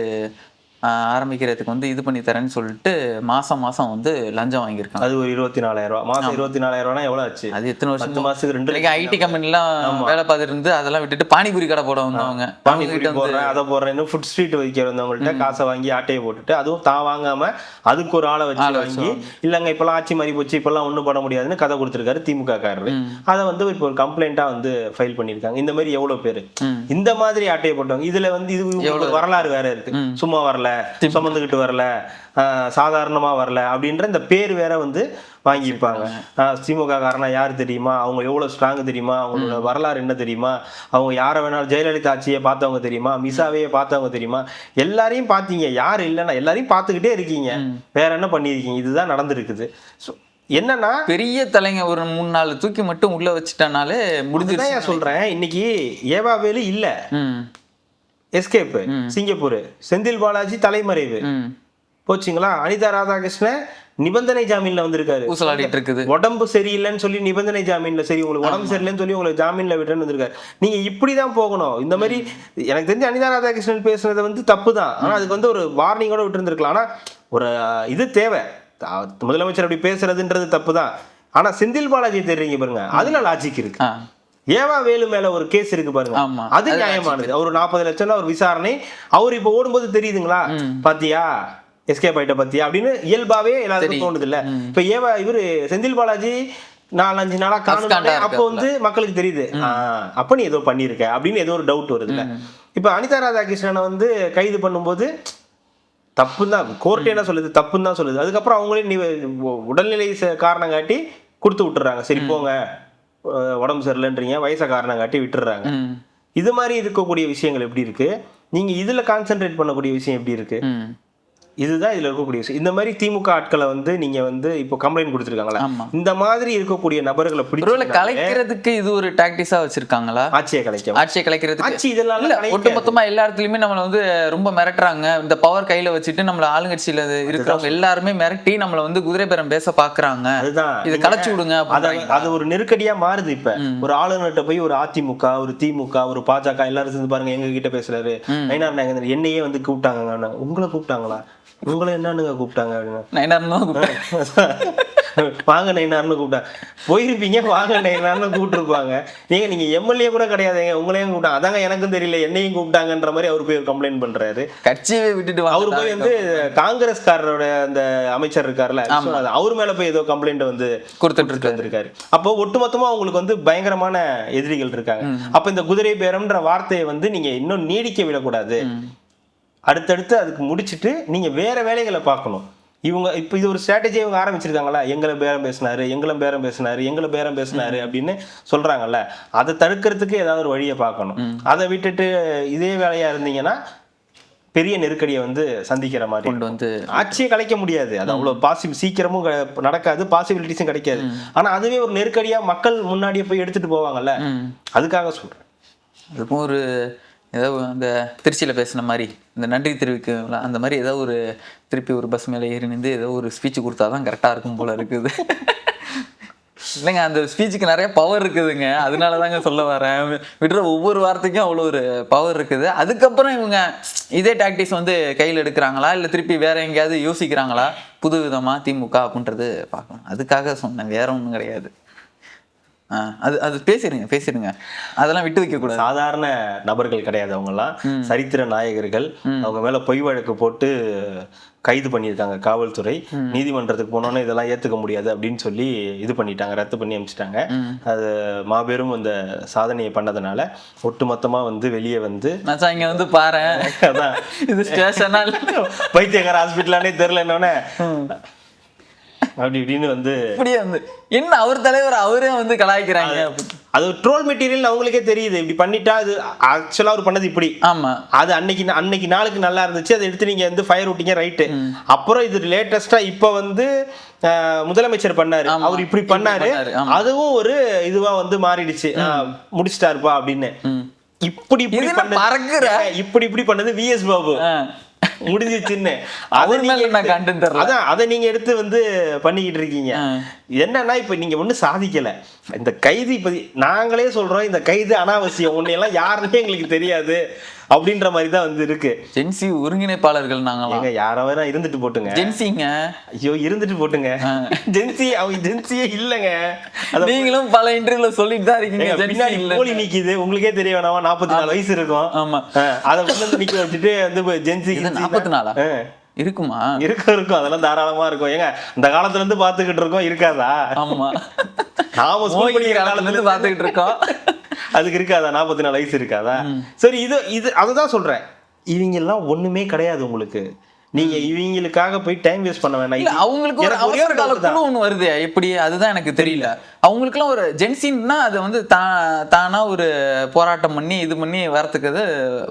A: ஆரம்பிக்கிறதுக்கு வந்து இது பண்ணி தரேன்னு சொல்லிட்டு மாசம் வந்து லஞ்சம் வாங்கியிருக்காங்க.
B: அது ஒரு 24,000 ரூபாய் மாசம். 24,000 ரூபாய் எவ்வளவு ஆச்சு?
A: அது எத்தனை வருஷம்? 10 மாசத்துக்கு 2 ஐடி கம்பெனிலாம் வேலை பார்த்துட்டு இருந்து அதெல்லாம் விட்டுட்டு பானிபூரி கடை போட வந்தவங்க,
B: பானிபூரி போடுறேன் அதை போடுறேன்னு ஃபுட் ஸ்ட்ரீட் வைக்க வந்தவங்கள்ட்ட காசை வாங்கி ஆட்டையை போட்டுட்டு, அதுவும் தான் வாங்காம அதுக்கு ஒரு ஆளை வச்சு வாங்கி, இல்லங்க இப்பெல்லாம் ஆட்சி மாறி போச்சு, இப்பெல்லாம் ஒண்ணும் பண்ண முடியாதுன்னு கதை கொடுத்துருக்காரு திமுக காரரு. அதை வந்து இப்போ ஒரு கம்ப்ளைண்டா வந்து ஃபைல் பண்ணிருக்காங்க. இந்த மாதிரி எவ்வளவு பேரு இந்த மாதிரி ஆட்டையை போட்டவங்க. இதுல வந்து இது வரலாறு வேற இருக்கு. சும்மா வரல, சுமந்துகிட்டு வரல, சாதாரணமா வரல அப்படின்ற இந்த பேர் வேற வந்து வாங்கியிருப்பாங்க. திமுக காரனா யாரு தெரியுமா, அவங்க எவ்வளவு ஸ்ட்ராங் தெரியுமா, அவங்களோட வரலாறு என்ன தெரியுமா, அவங்க யாரை வேணாலும் ஜெயலலிதா ஆட்சியை பார்த்தவங்க தெரியுமா, மிசாவையே பார்த்தவங்க தெரியுமா, எல்லாரையும் பார்த்தீங்க, யாரு இல்லைன்னா எல்லாரையும் பார்த்துக்கிட்டே இருக்கீங்க, வேற என்ன பண்ணியிருக்கீங்க, இதுதான் நடந்திருக்குது. என்னன்னா
A: பெரிய தலைங்க ஒரு 3-4 தூக்கி மட்டும் உள்ள வச்சுட்டனாலே முடிஞ்சுதான்
B: சொல்றேன். இன்னைக்கு ஏவாவேலு இல்ல, எஸ்கேப் சிங்கப்பூர், செந்தில் பாலாஜி தலைமறைவு போச்சுங்களா, அனிதா ராதாகிருஷ்ணன் நிபந்தனை ஜாமீன்ல வந்திருக்காரு.
A: ஊசலாடிட்டு இருக்குது.
B: உடம்பு சரியில்லைன்னு சொல்லி நிபந்தனை ஜாமீன்ல, சரி உங்களுக்கு உடம்பு சரியில்லைன்னு சொல்லி உங்களுக்கு ஜாமீன்ல விட்டுன்னு வந்திருக்காரு. நீங்க இப்படிதான் போகணும். இந்த மாதிரி எனக்கு தெரிஞ்ச அனிதா ராதாகிருஷ்ணன் பேசுனது வந்து தப்பு தான். ஆனா அதுக்கு வந்து ஒரு வார்னிங்கோட விட்டு இருந்திருக்கலாம். ஆனா ஒரு இது தேவை. முதலமைச்சர் அப்படி பேசுறதுன்றது தப்பு தான். ஆனா செந்தில் பாலாஜி தெரியுங்க பாருங்க, அதுல லாஜிக் இருக்கு. ஏவா வேலு மேல ஒரு கேஸ் இருக்கு பாருங்க, அது நியாயமானது. அவர் 40 லட்சம் ஒரு விசாரணை. அவர் இப்ப ஓடும்போது தெரியுதுங்களா, பாத்தியா எஸ்கேப் ஆயிட்ட பாத்தியா அப்படின்னு இயல்பாவே எல்லாருக்கும் தோணுது இல்ல. இப்ப இவரு செந்தில் பாலாஜி 4-5 நாளா காணும், அப்ப வந்து மக்களுக்கு தெரியுது, அப்ப நீ ஏதோ பண்ணிருக்க அப்படின்னு ஏதோ ஒரு டவுட் வருது இல்ல. இப்ப அனிதா ராதாகிருஷ்ணனை வந்து கைது பண்ணும்போது தப்புன்னு தான் கோர்ட் என்ன சொல்லுது, தப்புன்னு தான் சொல்லுது. அதுக்கப்புறம் அவங்களே உடல்நிலை காரணம் காட்டி கொடுத்து விட்டுறாங்க. சரி போங்க, உடம்பு சரியில்லைன்றீங்க, வயசை காரணம் காட்டி விட்டுறாங்க. இது மாதிரி இருக்கக்கூடிய விஷயங்கள் எப்படி இருக்கு, நீங்க இதுல கான்சென்ட்ரேட் பண்ணக்கூடிய விஷயம் எப்படி இருக்கு, இதுதான் இதுல இருக்கக்கூடிய விஷயம். இந்த மாதிரி திமுக ஆட்களை வந்து நீங்க வந்து இப்போ கம்ப்ளைண்ட் கொடுத்துருக்காங்களா, இந்த மாதிரி இருக்கக்கூடிய நபர்களை பிடிச்சி
A: கலைக்கிறதுக்கு இது ஒரு டாக்டிஸா வச்சிருக்காங்களா? ஆட்சியை கலைக்கிறதுக்கு ஆட்சி இதெல்லாம் ஒட்டுமொத்தமா எல்லா இடத்துலயுமே நம்மள வந்து ரொம்ப மிரட்டுறாங்க. இந்த பவர் கையில வச்சுட்டு நம்மள ஆளுங்கட்சியில இருக்கிறவங்க எல்லாருமே மிரட்டி நம்மள வந்து குதிரை பேரம் பேச பாக்குறாங்க. அதுதான் இதை கலைச்சு விடுங்க.
B: அது ஒரு நெருக்கடியா மாறுது. இப்ப ஒரு ஆளுநர்கிட்ட போய் ஒரு அதிமுக, ஒரு திமுக, ஒரு பாஜக எல்லாரும் சேர்ந்து பாருங்க எங்க கிட்ட பேசுறாரு, நயினார் நாகேந்திரன் என்னையே வந்து கூப்பிட்டாங்க. உங்களை கூப்பிட்டாங்களா? உங்களை என்னன்னு கூப்பிட்டாங்க அப்படின்னா வாங்க நயினார்னு கூப்பிட்டாங்க. போயிருப்பீங்க, வாங்க நயினார்னு கூப்பிட்டுருப்பாங்க. நீங்க எம்எல்ஏ கூட கிடையாதுங்க, உங்களையும் கூப்பிட்டாங்க. அதாங்க எனக்கும் தெரியல, என்னையும் கூப்பிட்டாங்க மாதிரி அவர் போய் கம்ப்ளைண்ட் பண்றாரு.
A: கட்சியை விட்டுட்டு
B: அவரு போய் வந்து காங்கிரஸ்காரரோட அந்த அமைச்சர் இருக்காருல்ல, அவர் மேல போய் ஏதோ கம்ப்ளைண்ட் வந்து கொடுத்துட்டு வந்திருக்காரு. அப்போ ஒட்டுமொத்தமா அவங்களுக்கு வந்து பயங்கரமான எதிரிகள் இருக்காங்க. அப்ப இந்த குதிரை பேரம்ன்ற வார்த்தையை வந்து நீங்க இன்னும் நீடிக்க விடக்கூடாது. அடுத்தடுத்து அதுக்கு முடிச்சுட்டு நீங்க வேற வேலைகளை பார்க்கணும். இவங்க இப்ப இது ஒரு ஸ்ட்ராட்டஜி இவங்க ஆரம்பிச்சிருக்காங்களா, எங்களை பேரம் பேசினாரு அப்படின்னு சொல்றாங்கல்ல, அதை தடுக்கிறதுக்கு ஏதாவது ஒரு வழியை பார்க்கணும். அதை விட்டுட்டு இதே வேலையா இருந்தீங்கன்னா பெரிய நெருக்கடியை வந்து சந்திக்கிற மாதிரி வந்து ஆட்சியை கலைக்க முடியாது. அது அவ்வளவு சீக்கிரமும் நடக்காது, பாசிபிலிட்டிஸும் கிடைக்காது. ஆனா அதுவே ஒரு நெருக்கடியா மக்கள் முன்னாடியே போய் எடுத்துட்டு போவாங்கல்ல, அதுக்காக சொல்றேன்.
A: அதுக்கும் ஒரு ஏதோ அந்த திருச்சியில் பேசின மாதிரி இந்த நன்றி தெரிவிக்க அந்த மாதிரி ஏதோ ஒரு திருப்பி ஒரு பஸ் மேலே ஏறி நின்று ஏதோ ஒரு ஸ்பீச் கொடுத்தா தான் கரெக்டாக இருக்கும் போல இருக்குது. இல்லைங்க, அந்த ஸ்பீச்சுக்கு நிறைய பவர் இருக்குதுங்க. அதனால தாங்க சொல்ல வரேன். விடுற ஒவ்வொரு வார்த்தைக்கும் அவ்வளோ ஒரு பவர் இருக்குது. அதுக்கப்புறம் இவங்க இதே டாக்டிக்ஸ் வந்து கையில் எடுக்கிறாங்களா, இல்லை திருப்பி வேற எங்கேயாவது யோசிக்கிறாங்களா புது விதமாக திமுக அப்படின்றது பார்க்கணும். அதுக்காக சொன்னேன், வேற ஒன்றும் கிடையாது. அது பேசிடுங்க, அதெல்லாம் விட்டு வைக்க கூடாது.
B: சாதாரண நபர்கள் கிடையாது அவங்கெல்லாம், சரித்திர நாயகர்கள். அவங்க மேல பொய் வழக்கு போட்டு கைது பண்ணியிருக்காங்க காவல்துறை. நீதிமன்றத்துக்கு போனோன்னா இதெல்லாம் ஏத்துக்க முடியாது அப்படின்னு சொல்லி இது பண்ணிட்டாங்க, ரத்து பண்ணி அனுப்பிச்சிட்டாங்க. அது மாபெரும் அந்த சாதனையை பண்ணதுனால ஒட்டுமொத்தமா வந்து வெளியே வந்து
A: இங்க வந்து பாரு, அதான் இது ஸ்டேஷனா
B: பைத்தியக்கார ஹாஸ்பிட்டலானே தெரியல என்னோன்னே அப்படி இப்படின்னு வந்து
A: இப்படியே வந்து என்ன அவர் தலைவர் அவரே வந்து கலாய்க்கிறாங்க.
B: அது ட்ரோல் மெட்டீரியல் அவங்களுக்கே தெரியுது. இப்படி பண்ணிட்டா அது ஆக்சுவலா அவர் பண்ணது இப்படி.
A: ஆமா,
B: அது அன்னைக்கு நாளுக்கு நல்லா இருந்துச்சு, அதை எடுத்து நீங்க வந்து ஃபயர் விட்டீங்க, ரைட்டு. அப்புறம் இது லேட்டஸ்டா இப்ப வந்து முதலமைச்சர் பண்ணாரு, அவர் இப்படி பண்ணாரு, அதுவும் ஒரு இதுவா வந்து மாறிடுச்சு, முடிச்சிட்டாருப்பா அப்படின்னு. இப்படி இப்படி பண்ணது விஎஸ் பாபு முடிஞ்சிச்சுன்னு அதை நீங்க எடுத்து வந்து பண்ணிக்கிட்டு இருக்கீங்க. என்னன்னா இப்ப நீங்க ஒண்ணு சாதிக்கல. இந்த கைது இப்ப நாங்களே சொல்றோம், இந்த கைது அனாவசியம், ஒண்ணு எல்லாம் யாருன்னே எங்களுக்கு தெரியாது அப்படின்ற மாதிரி தான் வந்து இருக்கு.
A: ஜென்சி ஒருங்கிணைப்பாளர்கள் நாங்க
B: யாராவது இருந்துட்டு போட்டுங்க.
A: ஜென்சிங்க,
B: ஐயோ இருந்துட்டு போட்டுங்க. ஜென்சி அவங்க ஜென்சியே இல்லங்க.
A: நீங்களும் பல இன்டர்வியூல சொல்லிட்டு தான் இருக்கீங்க.
B: போலி நிக்குது, உங்களுக்கே தெரிய வேணாமா, 44 வயசு இருக்கும்.
A: ஆமா,
B: அதை வந்து நிக்க வச்சுட்டு வந்து ஜென்சி
A: 44 இருக்குமா?
B: இருக்கும், அதெல்லாம் தாராளமா இருக்கும். ஏங்க இந்த காலத்துல இருந்து பாத்துக்கிட்டு இருக்கோம், இருக்காதா?
A: ஆமா,
B: நாம ஸ்கூல் படிக்கிற காலத்துல
A: இருந்து பாத்துக்கிட்டு இருக்கோம்.
B: அதுக்கு இருக்காதா? 44 வயசு இருக்காதா? சரி, இது அதுதான் சொல்றேன். இவங்க எல்லாம் ஒண்ணுமே கிடையாது உங்களுக்கு. நீங்க இவங்களுக்காக போய் டைம் வேஸ்ட் பண்ண வேணாம்.
A: அவங்களுக்கு ஒரு அவசர கால குழு ஒன்று வருது எப்படி, அதுதான் எனக்கு தெரியல. அவங்களுக்குலாம் ஒரு ஜென்சின்னா அது வந்து தானா ஒரு போராட்டம் பண்ணி இது பண்ணி வரத்துக்கு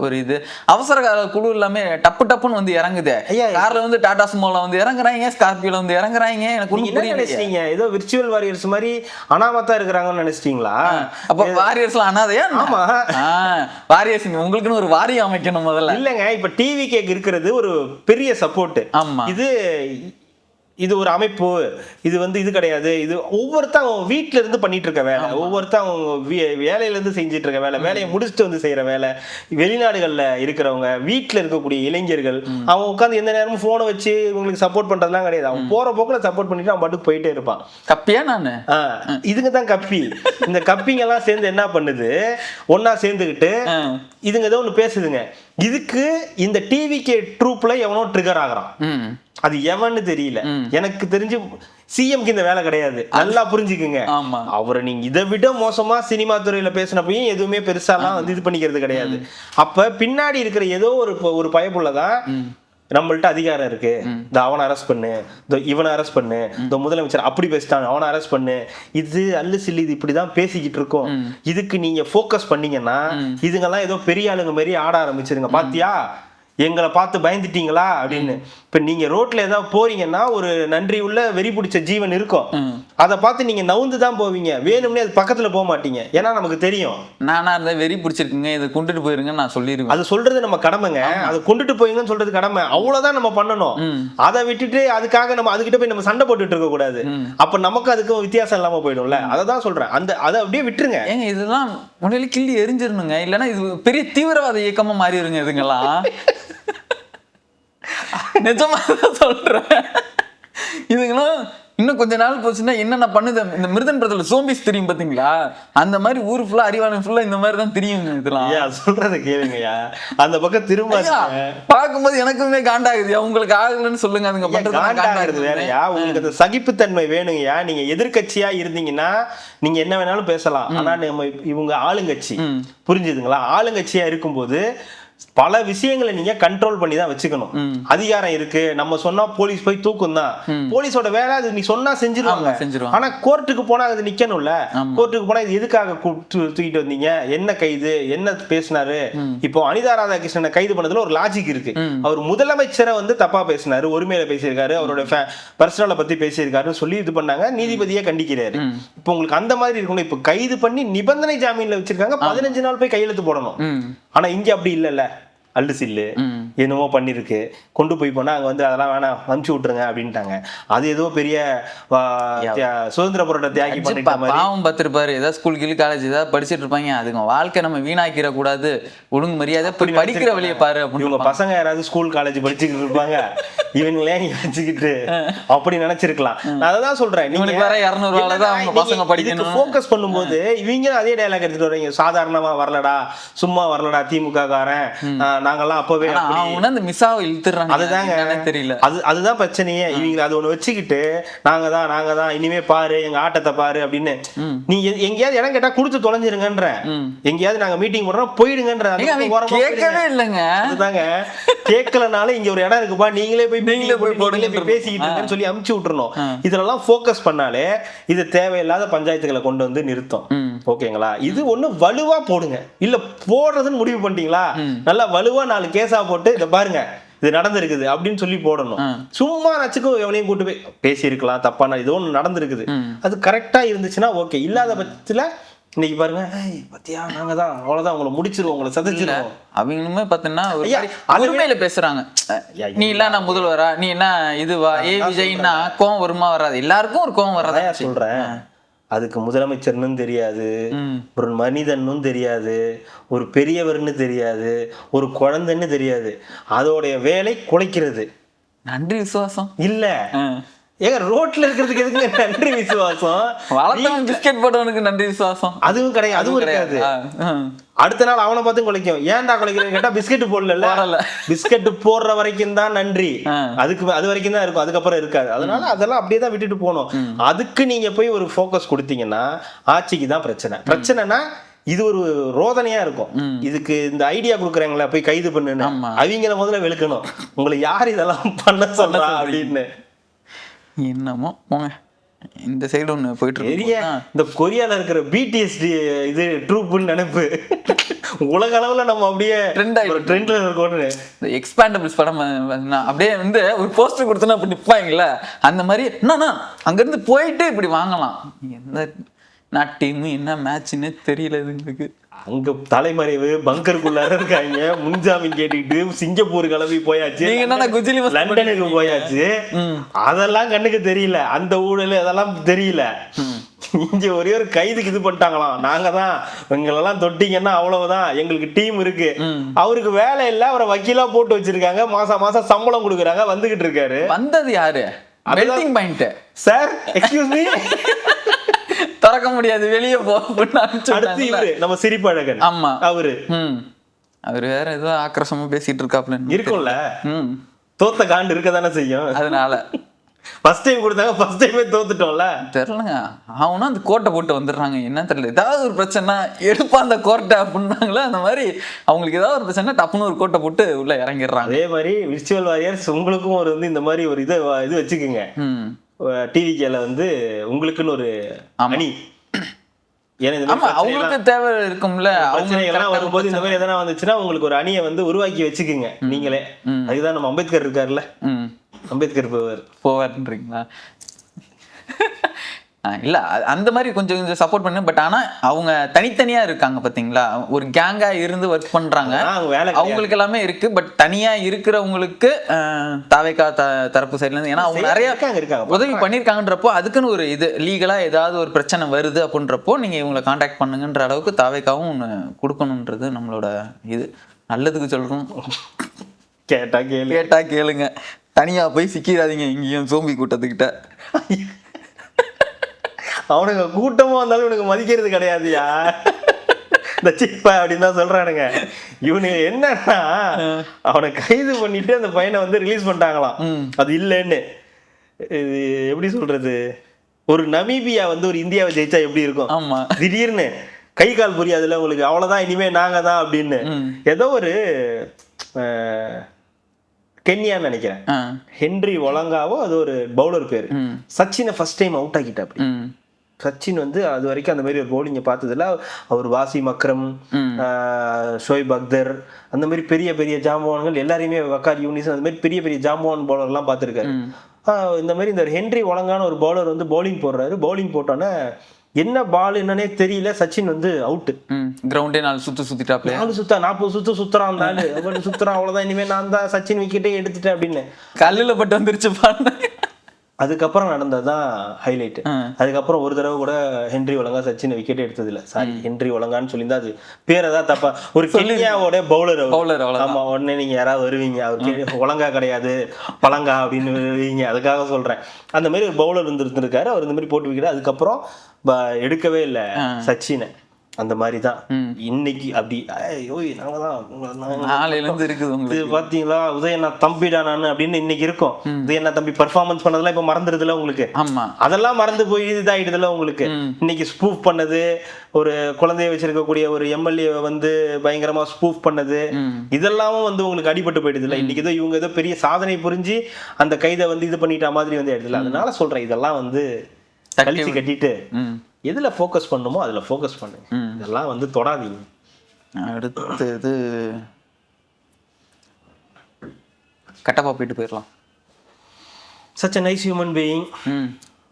A: ஒரு இது அவசர கால குழு எல்லாமே டப்புன்னு வந்து இறங்குது. கார்ல வந்து டாடா சுமோல வந்து இறங்குறாங்க, ஸ்கார்பியோல வந்து இறங்குறாங்க. எனக்கு ஒன்றும்
B: புரியல. ஏதோ விர்ச்சுவல் வாரியர்ஸ் மாதிரி அனாமத்தா இருக்கிறாங்கன்னு நினைச்சிட்டீங்களா?
A: அப்ப வாரியர்ஸ்லாம் அனாதையா?
B: ஆமா,
A: வாரியர்ஸ் உங்களுக்குன்னு ஒரு வாரியம் அமைக்கணும் முதல்ல.
B: இல்லங்க, இப்ப டிவி கேக் இருக்கிறது ஒரு பெரிய சப்போர்ட்.
A: ஆமா,
B: இது இது ஒரு அமைப்பு, இது வந்து இது கிடையாது, இது ஒவ்வொருத்தன் அவங்க வீட்டுல இருந்து பண்ணிட்டு இருக்க வேலை, ஒவ்வொருத்தன் அவங்க வேலையில இருந்து செஞ்சுட்டு இருக்க வேலை, வேலையை முடிச்சுட்டு வந்து செய்யற வேலை. வெளிநாடுகள்ல இருக்கிறவங்க, வீட்டுல இருக்கக்கூடிய இளைஞர்கள், அவங்க உட்காந்து எந்த நேரமும் போனை வச்சு இவங்களுக்கு சப்போர்ட் பண்றதுலாம் கிடையாது. அவன் போற போக்குல சப்போர்ட் பண்ணிட்டு அவன் பாட்டுக்கு போயிட்டே இருப்பான்.
A: கப்பியா நானு
B: இதுங்க தான் கப்பி. இந்த கப்பிங்க எல்லாம் சேர்ந்து என்ன பண்ணுது, ஒன்னா சேர்ந்துக்கிட்டு இதுங்க ஏதோ ஒண்ணு பேசுதுங்க. இதுக்கு இந்த டிவிகே ட்ரூப்ல எவனோ ட்ரிகர் ஆகுறான். அது எவன்னு தெரியல. எனக்கு தெரிஞ்சு சிஎம்க்கு இந்த வேலை கிடையாது, நல்லா புரிஞ்சுக்குங்க. அவரை நீங்க இதை விட மோசமா சினிமா துறையில பேசினப்பையும் எதுவுமே பெருசாலாம் வந்து இது பண்ணிக்கிறது கிடையாது. அப்ப பின்னாடி இருக்கிற ஏதோ ஒரு பயப்புள்ளதான் நம்மள்ட்ட அதிகாரம் இருக்கு, இந்த அவனை அரெஸ்ட் பண்ணு, இந்த இவனை அரெஸ்ட் பண்ணு, இந்த முதலமைச்சர் அப்படி பேசிட்டாங்க அவனை அரெஸ்ட் பண்ணு, இது அல்லு சில்லி, இது இப்படிதான் பேசிக்கிட்டு இருக்கோம். இதுக்கு நீங்க போக்கஸ் பண்ணீங்கன்னா இதுங்கெல்லாம் ஏதோ பெரிய ஆளுங்க மாதிரி ஆட ஆரம்பிச்சிருங்க. பாத்தியா எங்களை பார்த்து பயந்துட்டீங்களா அப்படின்னு. இப்ப நீங்க ரோட்ல ஏதாவது போறீங்கன்னா ஒரு நன்றி உள்ள வெறி பிடிச்ச ஜீவன் இருக்கும், அதை பார்த்து நீங்க நவுந்து தான் போவீங்க, வேணும்னே அது பக்கத்துல போக மாட்டீங்க. ஏன்னா நமக்கு தெரியும்
A: நானா இருந்தா வெறி பிடிச்சிருக்குங்க, இதை கொண்டுட்டு போயிருங்க நான் சொல்லிருவேன்.
B: அது சொல்றது நம்ம கடமைங்க, அதை கொண்டுட்டு போயிருங்கன்னு சொல்றது கடமை, அவ்வளவுதான் நம்ம பண்ணணும். அதை விட்டுட்டு அதுக்காக நம்ம அதுகிட்ட போய் நம்ம சண்டை போட்டுட்டு இருக்க கூடாது. அப்ப நமக்கு அதுக்கும் வித்தியாசம் இல்லாம போயிடும்ல. அதை தான் சொல்றேன், அதை அப்படியே விட்டுருங்க.
A: ஏங்க இதெல்லாம் முன்னாடி கிள்ளி எரிஞ்சிடணுங்க, இல்லைன்னா இது பெரிய தீவிரவாத இயக்கமா மாறிடுங்க இதுங்கெல்லாம். நிஜமா சொல்றேன். இதுங்களும் இன்னும் கொஞ்ச நாள் போச்சுன்னா என்னென்ன பண்ணுது, இந்த மிருதன் படத்துல சோம்பிஸ் தெரியும் பாத்தீங்களா, அந்த மாதிரி ஊர் ஃபுல்லா அறிவாளன் ஃபுல்லா இந்த மாதிரி தான் தெரியும். இதெல்லாம்
B: சொல்றத கேளுங்கய்யா, அந்த பக்கம் திரும்ப
A: பார்க்கும்போது எனக்குமே காண்டாகுது. உங்களுக்கு ஆகலன்னு சொல்லுங்க, அதுங்க பண்றது
B: வேறயா. உங்களுக்கு அந்த சகிப்புத்தன்மை வேணுங்கய்யா. நீங்க எதிர்கட்சியா இருந்தீங்கன்னா நீங்க என்ன வேணாலும் பேசலாம். ஆனா நம்ம இவங்க ஆளுங்கட்சி, புரிஞ்சுதுங்களா? ஆளுங்கட்சியா இருக்கும்போது பல விஷயங்களை நீங்க கண்ட்ரோல் பண்ணி தான் வச்சுக்கணும். அதிகாரம் இருக்கு, நம்ம சொன்னா போலீஸ் போய் தூக்கும் தான், போலீஸோட வேலை அது. நீ சொன்னா செஞ்சிருவாங்க. ஆனா கோர்ட்டுக்கு போனா அது நிக்கணும்ல. கோர்ட்டுக்கு போனா இது எதுக்காக தூக்கிட்டு வந்தீங்க, என்ன கைது, என்ன பேசினாரு. இப்போ அனிதா ராதாகிருஷ்ணனை கைது பண்ணதுல ஒரு லாஜிக் இருக்கு. அவர் முதலமைச்சரை வந்து தப்பா பேசினாரு, ஒருமையில பேசியிருக்காரு, அவரோட பர்சனலை பத்தி பேசியிருக்காருன்னு சொல்லி இது பண்ணாங்க, நீதிபதியே கண்டிக்கிறாரு. இப்போ உங்களுக்கு அந்த மாதிரி இருக்கணும். இப்போ கைது பண்ணி நிபந்தனை ஜாமீன்ல வச்சிருக்காங்க, 15 நாள் போய் கையெழுத்து போடணும். ஆனா இங்க அப்படி இல்லைல்ல, அல்லு சில்லு என்னமோ பண்ணிருக்கு, கொண்டு போய் போனா அங்க வந்து அதெல்லாம் வேணாம் அனுப்பிச்சு விட்டுருங்க அப்படின்ட்டாங்க. அது ஏதோ பெரிய சுதந்திர போராட்ட தியாகி பண்ணிட்ட மாதிரி
A: பாவம் பார்த்திருப்பாரு. ஏதாவது ஸ்கூல் கீழ் காலேஜ் ஏதாவது படிச்சுட்டு இருப்பாங்க, அதுங்க வாழ்க்கை நம்ம வீணாக்கிற கூடாது, ஒழுங்கு மரியாதை படிக்கிற வழியை பாரு.
B: இவங்க பசங்க யாராவது ஸ்கூல் காலேஜ் படிச்சுக்கிட்டு இருப்பாங்க, இவங்களே வச்சுக்கிட்டு அப்படி நினைச்சிருக்கலாம். நான் அதான் சொல்றேன், நீங்க
A: வேற 200 தான் அவங்க பசங்க படிக்கணும்.
B: ஃபோக்கஸ் பண்ணும்போது இவங்க அதே டயலாக் எடுத்துட்டு வரீங்க, சாதாரணமா வரலடா, சும்மா வரலடா திமுக காரன், நாங்கெல்லாம் அப்பவே அதுதான் பிரச்சனையே. இவங்க அது ஒண்ணு வச்சுக்கிட்டு நாங்க தான் இனிமே பாரு எங்க ஆட்டத்தை பாரு அப்படின்னு. நீ எங்கேயாவது இடம் கேட்டா கொடுத்து தொலைஞ்சிருங்கன்ற, எங்கேயாவது நாங்க மீட்டிங் போடுறோம் போயிடுங்கன்ற.
A: கேட்கவே இல்லைங்க,
B: அதுதாங்க கேட்கலனால இங்க ஒரு இடம் இருக்குப்பா, நீங்களே போய் பேசிக்கிட்டு இருக்கேன்னு சொல்லி அமுச்சு விட்டுறணும். இதெல்லாம் போக்கஸ் பண்ணாலே இது தேவையில்லாத பஞ்சாயத்துகளை கொண்டு வந்து நிறுத்தும். ஓகேங்களா? இது ஒண்ணு வலுவா போடுங்க, இல்ல போடுறதுன்னு முடிவு பண்ணிட்டீங்களா, நல்லா வலுவா 4 கேஸா போட்டு இத பாருங்க இது நடந்திருக்குது அப்படின்னு சொல்லி போடணும். சும்மா நச்சுக்கும் எவனையும் கூட்டு போய் பேசி இருக்கலாம், தப்பான இது ஒண்ணு நடந்திருக்குது, அது கரெக்டா இருந்துச்சுன்னா ஓகே. இல்லாத பட்சத்துல இன்னைக்கு பாருங்க, பத்தியா நாங்க தான் அவ்வளவுதான் உங்களை முடிச்சிருவோம், உங்களை சதைச்சிருவோம்.
A: அவங்களுமே பாத்தீங்கன்னா உரிமையில பேசுறாங்க. நீ இல்ல நான் முதல்வரா, நீ என்ன இதுவா, ஏ விஜய்னா கோவம் வருமா வராது, எல்லாருக்கும் ஒரு கோவம் வராதா
B: சொல்றேன். அதுக்கு முதலமைச்சர்னு தெரியாது, ஒரு மனிதன்னு தெரியாது, ஒரு பெரியவர்னு தெரியாது, ஒரு குழந்தைன்னு தெரியாது. அதோடைய வேலை குலைக்கிறது.
A: நன்றி விசுவாசம் இல்ல.
B: ஏங்க ரோட்ல இருக்கிறதுக்கு எதுக்கு நன்றி விசுவாசம்?
A: வளர்த்தவன் பிஸ்கெட் போட்டவனுக்கு நன்றி விசுவாசம் அதுவும் கிடையாது,
B: அதுவும் இருக்காது. அடுத்த நாள் அவனை பார்த்து குலைக்கும், ஏன்டா குலைக்கிறேன்னு கேட்டா பிஸ்கெட் போடல, பிஸ்கெட் போடுற வரைக்கும் தான் நன்றி, அது வரைக்கும் தான் இருக்கும், அதுக்கப்புறம் இருக்காது. அதனால அதெல்லாம் அப்படியே தான் விட்டுட்டு போகணும். அதுக்கு நீங்க போய் ஒரு போக்கஸ் கொடுத்தீங்கன்னா ஆட்சிக்கு தான் பிரச்சனைனா இது ஒரு ரோதனையா இருக்கும். இதுக்கு இந்த ஐடியா கொடுக்குறாங்களா போய் கைது பண்ணுன்னு, அவங்கள முதல்ல வெளுக்கணும். உங்களை யார் இதெல்லாம் பண்ண சொல்றா அப்படின்னு.
A: என்னமோ போங்க, இந்த சைடு ஒன்று போயிட்டு இருக்கு.
B: இந்த கொரியால இருக்கிற பிடிஎஸ் இது ட்ரூப்னு நினைப்பு உலக அளவுல நம்ம அப்படியே ட்ரெண்ட்ல இருக்கோம்னு.
A: எக்ஸ்பேண்டபிள்ஸ் படம் அப்படியே வந்து ஒரு போஸ்டர் கொடுத்தோன்னா அப்படி நிற்பாங்கல்ல, அந்த மாதிரி என்னன்னா அங்கேருந்து போயிட்டு இப்படி வாங்கலாம். எந்த டீமு என்ன மேட்ச்ன்னு தெரியல எங்களுக்கு.
B: அங்க தலைமறைவு பங்கருக்குள்ளார இருக்காங்க, முன்ஜாமீன் கேட்டுக்கிட்டு சிங்கப்பூர் கிளம்பி போயாச்சு,
A: நீங்க என்ன குஜிலி
B: லண்டனுக்கு போயாச்சு. அதெல்லாம் கண்ணுக்கு தெரியல, அந்த ஊழல் அதெல்லாம் தெரியல. இங்க ஒரே ஒரு கைதுக்கு இது பண்ணிட்டாங்களாம், நாங்க தான் எங்களெல்லாம் தொட்டிங்கன்னா அவ்வளவுதான், எங்களுக்கு டீம் இருக்கு. அவருக்கு வேலை இல்ல, அவரை வக்கீலா போட்டு வச்சிருக்காங்க, மாசம் மாசம் சம்பளம் கொடுக்குறாங்க, வந்துகிட்டு இருக்காரு.
A: வந்தது யாரு? Melting point
B: sir, excuse me,
A: திறக்க முடியாது, வெளியே போ.
B: அடுத்து இவரு நம்ம சிரிப்பழகன்.
A: ஆமா,
B: அவரு
A: அவரு வேற ஏதோ ஆக்ரோஷமா பேசிட்டு இருக்காப்ல
B: இருக்கும்ல. தோத்த காண்டு இருக்க தானே செய்யும்.
A: அதனால
B: ஃபர்ஸ்ட் டைம் கொடுத்தாங்க, ஃபர்ஸ்ட் டைமே தோத்துட்டோம்ல.
A: தெரியலங்க, அவனும் அந்த கோட்டை போட்டு வந்துடுறாங்க. என்ன தெரியல, ஏதாவது ஒரு பிரச்சனை எடுப்பா அந்த கோட்டை அப்படின்னாங்களே, அந்த மாதிரி அவங்களுக்கு ஏதாவது ஒரு பிரச்சனை டப்புன்னு ஒரு கோட்டை போட்டு உள்ள இறங்கிடுறாங்க.
B: அதே மாதிரி விர்ச்சுவல் வாரியர்ஸ் உங்களுக்கும் ஒரு வந்து இந்த மாதிரி ஒரு இது வச்சுக்கோங்க. டிவிகேல வந்து உங்களுக்குன்னு ஒரு அணி,
A: ஆமா அவங்களுக்கு தேவை இருக்கும்ல,
B: அவங்களுக்கு வரும்போது இந்த மாதிரி எதனா வந்துச்சுன்னா உங்களுக்கு ஒரு அணியை வந்து உருவாக்கி வச்சுக்குங்க நீங்களே. அதுதான் நம்ம அம்பேத்கர் இருக்காருல்ல, அம்பேத்கர்
A: போவார்ன்றீங்களா? இல்ல அந்த மாதிரி கொஞ்சம் கொஞ்சம் சப்போர்ட் பண்ணு. பட் ஆனா அவங்க தனித்தனியா இருக்காங்க பாத்தீங்களா, ஒரு கேங்கா இருந்து ஒர்க் பண்றாங்க, அவங்களுக்கு எல்லாமே இருக்கு. பட் தனியா இருக்கிறவங்களுக்கு தாவேகா தரப்பு சைட்ல இருந்து, ஏன்னா அவங்க நிறைய உதவி பண்ணிருக்காங்கன்றப்போ அதுக்குன்னு ஒரு இது லீகலா ஏதாவது ஒரு பிரச்சனை வருது அப்படின்றப்போ நீங்க இவங்களை கான்டாக்ட் பண்ணுங்கன்ற அளவுக்கு தாவேகாவும் ஒண்ணு கொடுக்கணும்ன்றது நம்மளோட இது. நல்லதுக்கு சொல்றோம், கேட்டா கேளுங்க, தனியா போய் சிக்கிறாதீங்க இங்கேயும் சோம்பி கூட்டத்துக்கிட்ட.
B: அவனுங்க கூட்டமா வந்தாலும் இவனுக்கு மதிக்கிறது கிடையாதுயா, இந்த சிப்பா அப்படின்னு தான் சொல்றானுங்க. இவனுங்க என்னன்னா அவனை கைது பண்ணிட்டு அந்த பையனை வந்து ரிலீஸ் பண்ணிட்டாங்களாம். அது இல்லைன்னு இது எப்படி சொல்றது, ஒரு நமீபியா வந்து ஒரு இந்தியாவை ஜெயிச்சா எப்படி இருக்கும்,
A: ஆமா
B: திடீர்னு கை கால் புரியாதுல்ல உங்களுக்கு, அவ்வளவுதான் இனிமே நாங்க தான் அப்படின்னு. ஏதோ ஒரு கென்யான்னு நினைக்கிறேன், ஹென்றி ஒலங்காவோ அது ஒரு பவுலர் பேரு, சச்சினை ஃபர்ஸ்ட் டைம் அவுட் ஆக்கிட்டா. அப்படி சச்சின் வந்து அது வரைக்கும் அந்த மாதிரி ஒரு பவுலிங்கை பார்த்ததுல அவர் வாசிம் அக்ரம், ஷோயப் அக்தர், அந்த மாதிரி பெரிய பெரிய ஜாம்பவான்கள் எல்லாரையுமே, வக்கார் யூனிஸ், அந்த மாதிரி பெரிய பெரிய ஜாம்பவான் பவுலர்லாம் பார்த்துருக்காரு. இந்த மாதிரி இந்த ஹென்றி ஒலங்கான ஒரு பவுலர் வந்து பவுலிங் போடுறாரு. பவுலிங் போட்டோன்னே என்ன பால் என்னன்னே தெரியல, சச்சின் வந்து அவுட்டு.
A: கிரவுண்டே 4 சுத்து சுத்திட்டாப்ல,
B: 4 சுத்தா 40 சுத்து சுத்துறான், சுத்துறான், அவ்வளவுதான் இனிமே நான் தான் சச்சின் விக்கெட்டே எடுத்துட்டேன் அப்படின்னு
A: கல்லுல பட்டு வந்துருச்சு பாருங்க.
B: அதுக்கப்புறம் நடந்ததுதான் ஹைலைட். அதுக்கப்புறம் ஒரு தடவை கூட ஹென்றி ஒலங்கா சச்சின் விக்கெட் எடுத்தது இல்ல. சாரி, ஹென்றி ஒலங்கான்னு சொல்லியிருந்தா அது பேரதான் தப்பா, ஒரு கென்யாவோட பவுலர். ஆமா, உடனே நீங்க யாராவது வருவீங்க, அவர் ஒலங்கா கிடையாது பழங்கா அப்படின்னு வருவீங்க, அதுக்காக சொல்றேன். அந்த மாதிரி ஒரு பவுலர் இருந்திருக்காரு, அவர் இந்த மாதிரி போட்டு விக்கெட். அதுக்கப்புறம் எடுக்கவே இல்லை சச்சினை. அந்த மாதிரிதான் இன்னைக்கு அப்படி பாத்தீங்களா, உதயநாத் தம்பிடா நான் அப்படின்னு இன்னைக்கு இருக்கும். உதயநாத் தம்பி பெர்ஃபார்மன்ஸ் பண்ணதெல்லாம் இப்ப மறந்துடுதுல உங்களுக்கு, அதெல்லாம் மறந்து போய் இதாயிடுதுல உங்களுக்கு. இன்னைக்கு ஸ்பூஃப் பண்ணது, ஒரு குழந்தைய வச்சிருக்கக்கூடிய ஒரு எம்எல்ஏ வந்து பயங்கரமா ஸ்பூஃப் பண்ணது, இதெல்லாமும் வந்து உங்களுக்கு அடிபட்டு போயிடுது இல்ல. இன்னைக்கு ஏதோ இவங்க ஏதோ பெரிய சாதனை புரிஞ்சு அந்த கைதை வந்து இது பண்ணிட்ட மாதிரி வந்து ஆயிடுதுல. அதனால சொல்றேன், இதெல்லாம் வந்து கழிச்சு கட்டிட்டு எதுல ஃபோக்கஸ் பண்ணுமோ அதுல ஃபோக்கஸ் பண்ணுங்க, இதெல்லாம் வந்து தொடாதீங்க.
A: அடுத்தது கட்டப்பா போயிட்டு போயிடலாம்.
B: Such a nice human being.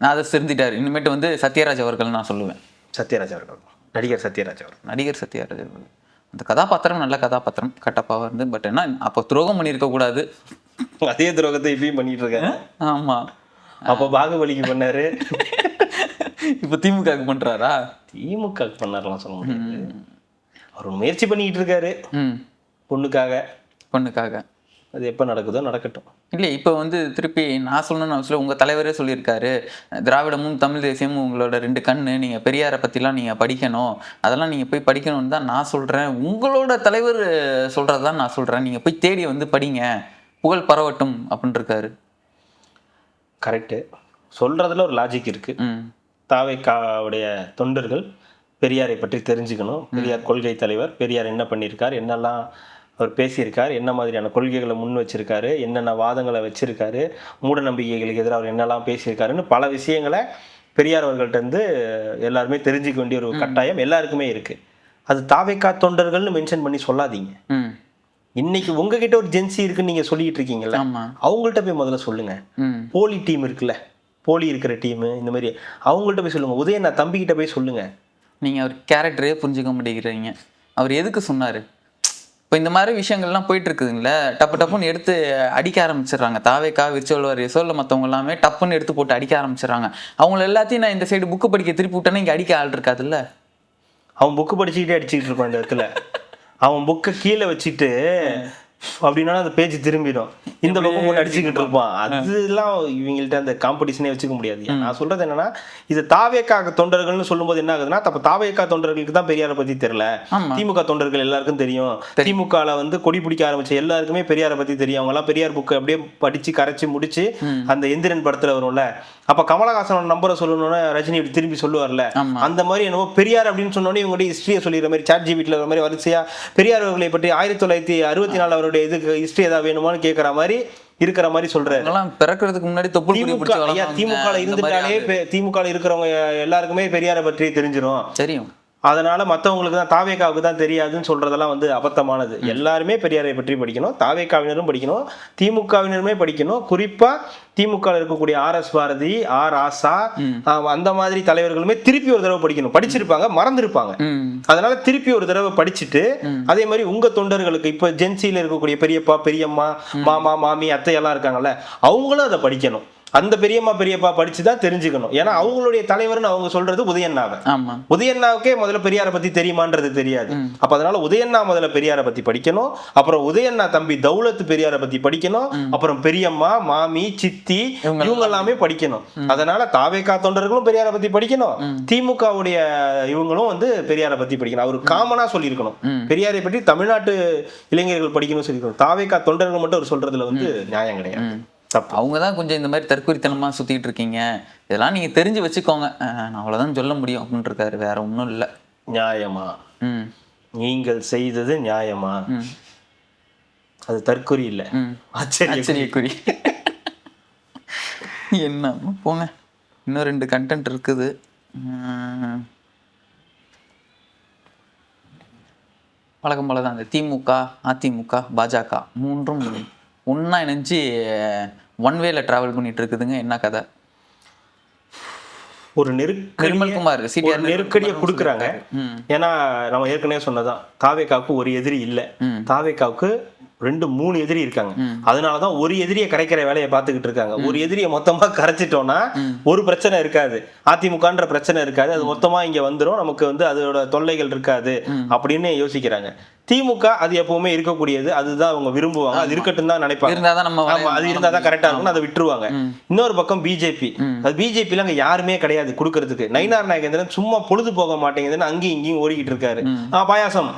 A: நான் அதை திருந்திட்டாரு. இனிமேட்டு வந்து சத்யராஜ் அவர்கள் நான் சொல்லுவேன்.
B: சத்யராஜ் அவர்கள், நடிகர் சத்யராஜ் அவர்கள்.
A: நடிகர் சத்யராஜ் அவர்கள் அந்த கதாபாத்திரம் நல்ல கதாபாத்திரம் கட்டப்பாவாக இருந்து. பட் என்ன அப்போ துரோகம் பண்ணியிருக்க கூடாது,
B: அதே துரோகத்தை இப்பயும் பண்ணிட்டு இருக்காரு.
A: ஆமா,
B: அப்போ பாகுபலிக்கு பண்ணாரு,
A: இப்ப திமுக பண்றாரா?
B: திமுக பண்ணாரெல்லாம் சொல்ல முடியாது, அவர் முயற்சி பண்ணிட்டு இருக்காரு பொண்ணுக்காக. அது எப்ப நடக்குதோ நடக்கட்டும்.
A: இல்லை, இப்போ வந்து திருப்பி நான் சொல்லணும்னு அவசியம், உங்க தலைவரே சொல்லியிருக்காரு, திராவிடமும் தமிழ் தேசியமும் உங்களோட 2 கண்ணு, நீங்க பெரியாரை பத்திலாம் நீங்க படிக்கணும், அதெல்லாம் நீங்க போய் படிக்கணும்னு தான் நான் சொல்றேன். உங்களோட தலைவர் சொல்றதுதான் நான் சொல்றேன், நீங்க போய் தேடி வந்து படிங்க, புகழ் பரவட்டும் அப்படின்னு இருக்காரு.
B: கரெக்டு, சொல்றதுல ஒரு லாஜிக் இருக்கு. தாவேகாவுடைய தொண்டர்கள் பெரியாரை பற்றி தெரிஞ்சுக்கணும். பெரியார் கொள்கை தலைவர், பெரியார் என்ன பண்ணியிருக்கார், என்னெல்லாம் அவர் பேசியிருக்கார், என்ன மாதிரியான கொள்கைகளை முன் வச்சிருக்காரு, என்னென்ன வாதங்களை வச்சிருக்காரு, மூட நம்பிக்கைகளுக்கு எதிராக அவர் என்னெல்லாம் பேசியிருக்காருன்னு பல விஷயங்களை பெரியார் அவர்கள்ட்ட இருந்து எல்லாருமே தெரிஞ்சுக்க வேண்டிய ஒரு கட்டாயம் எல்லாருக்குமே இருக்கு. அது தாவேகா தொண்டர்கள்னு மென்ஷன் பண்ணி சொல்லாதீங்க. இன்னைக்கு உங்ககிட்ட ஒரு ஜென்சி இருக்குன்னு நீங்க சொல்லிட்டு இருக்கீங்கல்ல, அவங்கள்ட்ட போய் முதல்ல சொல்லுங்க. போலி டீம் இருக்குல்ல, போலி இருக்கிற டீமு, இந்த மாதிரி அவங்கள்ட்ட போய் சொல்லுங்க. உதயநாத் தம்பிக்கிட்ட போய் சொல்லுங்க.
A: நீங்கள் அவர் கேரக்டரே புரிஞ்சுக்க மாட்டேங்கிறீங்க. அவர் எதுக்கு சொன்னார்? இப்போ இந்த மாதிரி விஷயங்கள்லாம் போயிட்டு இருக்குதுங்களே, டப்புன்னு எடுத்து அடிக்க ஆரம்பிச்சிடுறாங்க. தாவேக்கா, விர்ச்சுவல் வாரியர்ஸோ இல்லை மற்றவங்க எல்லாமே டப்புன்னு எடுத்து போட்டு அடிக்க ஆரம்பிச்சிடுறாங்க. அவங்கள எல்லாத்தையும் நான் இந்த சைடு புக்கு படிக்க திருப்பி விட்டேன்னா இங்கே அடிக்க ஆள் இருக்காதுல்ல.
B: அவன் புக்கு படிச்சுக்கிட்டே அடிச்சுக்கிட்டு இருப்பான் இந்த இடத்துல. அவன் புக்கை கீழே வச்சுட்டு அப்படின்னா அந்த பேஜ் திரும்பிடும், இந்த பக்கம் போட்டு அடிச்சுக்கிட்டு இருப்பான். அதெல்லாம் இவங்கள்ட்ட அந்த காம்படிஷனே வச்சுக்க முடியாது. நான் சொல்றது என்னன்னா, இது தாவேக்கா தொண்டர்கள்னு சொல்லும்போது என்ன ஆகுதுன்னா, அப்ப தாவேக்கா தொண்டர்களுக்கு தான் பெரியாரை பத்தி தெரியல, திமுக தொண்டர்கள் எல்லாருக்கும் தெரியும். திமுகல வந்து கொடி பிடிக்க ஆரம்பிச்ச எல்லாருக்குமே பெரியாரை பத்தி தெரியும். அவங்க எல்லாம் பெரியார் புக்கு அப்படியே படிச்சு கரைச்சு முடிச்சு அந்த எந்திரன் படத்துல வரும்ல, அப்ப கமலஹாசனோட நம்பரை சொல்லணும்னா ரஜினி இப்படி திரும்பி சொல்லுவார்ல, அந்த மாதிரி என்னவோ பெரியார் அப்படின்னு சொன்னோன்னே இவங்க ஹிஸ்டரியை சொல்லிடுற மாதிரி சாட் ஜிபிடில வர மாதிரி வரிசையா பெரியார் அவர்களை பற்றி 1964 அவருடைய இதுக்கு ஹிஸ்டரி ஏதாவது வேணுமான்னு கேட்கற மாதிரி இருக்கிற மாதிரி சொல்றாரு.
A: பிறக்கிறதுக்கு முன்னாடி
B: திமுக இருந்துட்டாலே திமுக இருக்கிறவங்க எல்லாருக்குமே பெரியாரை பற்றி தெரியும். அதனால மற்றவங்களுக்கு தான், தாவேக்காவுக்கு தான் தெரியாதுன்னு சொல்றதெல்லாம் வந்து அபத்தமானது. எல்லாருமே பெரியாரை பற்றி படிக்கணும், தாவேக்காவினரும் படிக்கணும், திமுகவினருமே படிக்கணும். குறிப்பா திமுக இருக்கக்கூடிய RS பாரதி, ராசா, அந்த மாதிரி தலைவர்களுமே திருப்பி ஒரு தடவை படிக்கணும். படிச்சிருப்பாங்க, மறந்துருப்பாங்க. அதனால திருப்பி ஒரு தடவை படிச்சுட்டு, அதே மாதிரி உங்க தொண்டர்களுக்கு இப்ப ஜென்சியில இருக்கக்கூடிய பெரியப்பா, பெரியம்மா, மாமா, மாமி, அத்தையெல்லாம் இருக்காங்கல்ல, அவங்களும் அதை படிக்கணும். அந்த பெரியம்மா பெரியப்பா படிச்சுதான் தெரிஞ்சுக்கணும். ஏன்னா அவங்களுடைய தலைவர்னு அவங்க சொல்றது உதயண்ணாவை. உதயண்ணாவுக்கே முதல்ல பெரியாரை பத்தி தெரியுமான்றது தெரியாது. அப்ப அதனால உதயண்ணா முதல்ல பெரியாரை பத்தி படிக்கணும், அப்புறம் உதயண்ணா தம்பி தௌலத் பெரியாரை பத்தி படிக்கணும், அப்புறம் பெரியம்மா, மாமி, சித்தி இவங்க எல்லாமே படிக்கணும். அதனால தாவேக்கா தொண்டர்களும் பெரியாரை பத்தி படிக்கணும், திமுகவுடைய இவங்களும் வந்து பெரியாரை பத்தி படிக்கணும். அவரு காமனா சொல்லியிருக்கணும், பெரியாரை பற்றி தமிழ்நாட்டு இளைஞர்கள் படிக்கணும்னு சொல்லியிருக்கணும். தாவேக்கா தொண்டர்கள் மட்டும் அவர் சொல்றதுல வந்து நியாயம் கிடையாது.
A: அவங்க தான் கொஞ்சம் இந்த மாதிரி தற்கொலைத்தனமா சுத்திட்டு இருக்கீங்க, இதெல்லாம் நீங்க தெரிஞ்சு வச்சுக்கோங்க, நான் அவ்வளவுதான் சொல்ல முடியும் அப்படின்னு இருக்காரு. வேற ஒன்றும் இல்லை.
B: நியாயமா? நீங்கள் செய்தது நியாயமா? அது தற்கொலை இல்லை, ஆச்சரியக்குறி.
A: என்ன போங்க, இன்னும் 2 கண்டென்ட் இருக்குது. வழக்கம் போல தான் இந்த திமுக, அதிமுக, பாஜக மூன்றும் ஒன்னா இணைஞ்சு ஒன்வேல டிராவல் பண்ணிட்டு இருக்குதுங்க. என்ன கதை?
B: ஒரு நெருக்கடியை கொடுக்குறாங்க. ஏன்னா நம்ம ஏற்கனவே சொன்னதான், தாவேக்காவுக்கு ஒரு எதிரி இல்லை, தாவேக்காவுக்கு 2-3 எதிரி இருக்காங்க. அதனாலதான் ஒரு எதிரியை கரைக்கிற வேலையை பார்த்துக்கிட்டு இருக்காங்க. ஒரு எதிரியை மொத்தமா கரைச்சிட்டோம்னா ஒரு பிரச்சனை இருக்காது, அதிமுகன்ற பிரச்சனை இருக்காது, அது மொத்தமா இங்க வந்துடும், நமக்கு வந்து அதோட தொல்லைகள் இருக்காது அப்படின்னு யோசிக்கிறாங்க. திமுக அது எப்பவுமே இருக்கக்கூடியது, அதுதான் அவங்க விரும்புவாங்க, அது இருக்கட்டும் தான் நினைப்பாங்க. அது இருந்தாதான் கரெக்டா இருக்கும்னு அதை விட்டுருவாங்க. இன்னொரு பக்கம் பிஜேபி, அது பிஜேபியில அங்க யாருமே கிடையாது கொடுக்கறதுக்கு. நயினார் நாகேந்திரன் சும்மா பொழுது போக மாட்டேங்குதுன்னு அங்கேயும் இங்கேயும் ஓடிக்கிட்டு இருக்காரு. பாயாசம்,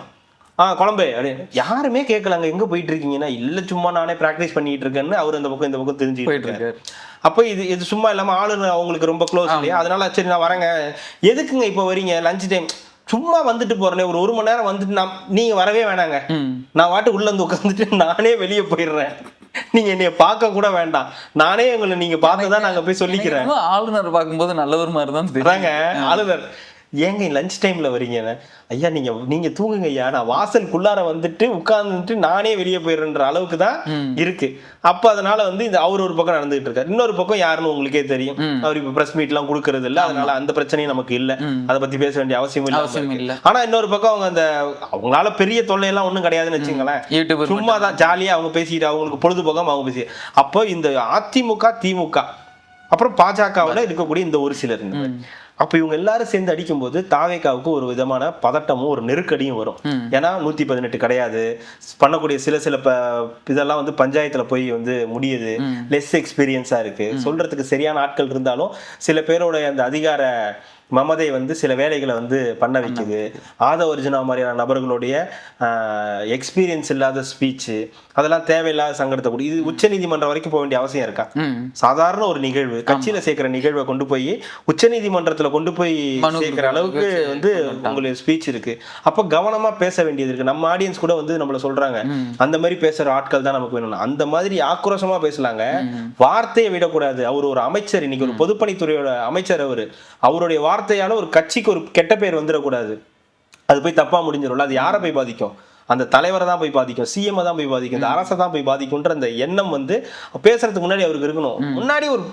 B: குழம்பு அப்படின்னு யாருமே கேட்கலாங்க, எங்க போயிட்டு இருக்கீங்கன்னா, இல்ல சும்மா நானே பிராக்டிஸ் பண்ணிட்டு இருக்கேன்னு அவர் அந்த பக்கம் இந்த பக்கம் தெரிஞ்சுக்கிட்டு இருக்காரு. அப்போ இது சும்மா இல்லாம ஆளுநர் அவங்களுக்கு ரொம்ப க்ளோஸ் இல்லையா, அதனால சரி நான் வரேங்க, எதுக்குங்க இப்போ வரீங்க, லஞ்ச் டைம் சும்மா வந்துட்டு போறேன், ஒரு 1 மணி நேரம் வந்துட்டு நீங்க வரவே வேணாங்க, நான் வாட்டு உள்ள இருந்து உட்காந்துட்டு நானே வெளியே போயிடுறேன், நீங்க என்னைய பார்க்க கூட வேண்டாம், நானே உங்களை நீங்க பார்த்ததான் நாங்க போய் சொல்லிக்கிறேன்.
A: ஆளுநர் பார்க்கும்போது நல்லவர் மாதிரி தான் தெரியுறாங்க.
B: ஆளுநர் ஏங்க லஞ்ச் டைம்ல வரீங்க, ஐயா நீங்க தூங்குங்க ஐயா, நான் வாசலுக்குள்ளார வந்துட்டு உட்கார்ந்துட்டு நானே வெளியே போயிடுறேன்ற அளவுக்கு தான் இருக்கு. அப்ப அதனால வந்து இந்த அவர் ஒரு பக்கம் நடந்துகிட்டு இருக்காரு. இன்னொரு பக்கம் யாருன்னு உங்களுக்கே தெரியும், அவர் இப்ப பிரஸ் மீட் எல்லாம் கொடுக்கறது இல்ல, அதனால அந்த பிரச்சனையும் நமக்கு இல்ல, அதை பத்தி பேச வேண்டிய அவசியம் இல்ல. ஆனா இன்னொரு பக்கம் அவங்க அவங்களால பெரிய தொல்லை எல்லாம் ஒண்ணும் கிடையாதுன்னு வச்சுங்களேன், சும்மா தான் ஜாலியா அவங்க பேசிட்டு அவங்களுக்கு பொழுதுபோக்காம அவங்க பேசி. அப்போ இந்த அதிமுக, திமுக, அப்புறம் பாஜகவுல இருக்கக்கூடிய இந்த ஒரு சிலர், அப்ப இவங்க எல்லாரும் சேர்ந்து அடிக்கும்போது தாவேக்காவுக்கு ஒரு விதமான பதட்டமும் ஒரு நெருக்கடியும் வரும். ஏன்னா 118 கிடையாது, பண்ணக்கூடிய சில இதெல்லாம் வந்து பஞ்சாயத்துல போய் வந்து முடியுது, லெஸ் எக்ஸ்பீரியன்ஸா இருக்கு, சொல்றதுக்கு சரியான ஆட்கள் இருந்தாலும் சில பேரோட அந்த அதிகார மமதை வந்து சில வேலைகளை வந்து பண்ண வைக்குது. ஆதவர்ஜுனா மாதிரியான நபர்களுடைய எக்ஸ்பீரியன்ஸ் இல்லாத ஸ்பீச்சு, அதெல்லாம் தேவையில்லாத சங்கடத்தை கூட. இது உச்ச நீதிமன்றம் வரைக்கும் போக வேண்டிய அவசியம் இருக்கா? சாதாரண ஒரு நிகழ்வு, கட்சியில சேர்க்கிற நிகழ்வை கொண்டு போய் உச்ச நீதிமன்றத்துல கொண்டு போய் சேர்க்கிற அளவுக்கு வந்து உங்களுக்கு ஸ்பீச் இருக்கு. அப்ப கவனமா பேச வேண்டியது இருக்கு. நம்ம ஆடியன்ஸ் கூட வந்து நம்மள சொல்றாங்க, அந்த மாதிரி பேசுற ஆட்கள் தான் நமக்கு வேணும். அந்த மாதிரி ஆக்ரோஷமா பேசலாங்க, வார்த்தையை விடக்கூடாது. அவர் ஒரு அமைச்சர், இன்னைக்கு ஒரு பொதுப்பணித்துறையோட அமைச்சர், அவருடைய வார்த்தையால ஒரு கட்சிக்கு ஒரு கெட்ட பேர் வந்துடக்கூடாது, அது போய் தப்பா முடிஞ்சிடும்ல. அது யாரை போய் பாதிக்கும்? அந்த தலைவரை தான் போய் பாதிக்கும், சிஎம் தான் போய் பாதிக்கும், இந்த அரசை தான் போய் பாதிக்கும்ன்ற அந்த எண்ணம் வந்து பேசுறதுக்கு முன்னாடி அவருக்கு இருக்கணும். முன்னாடி ஒரு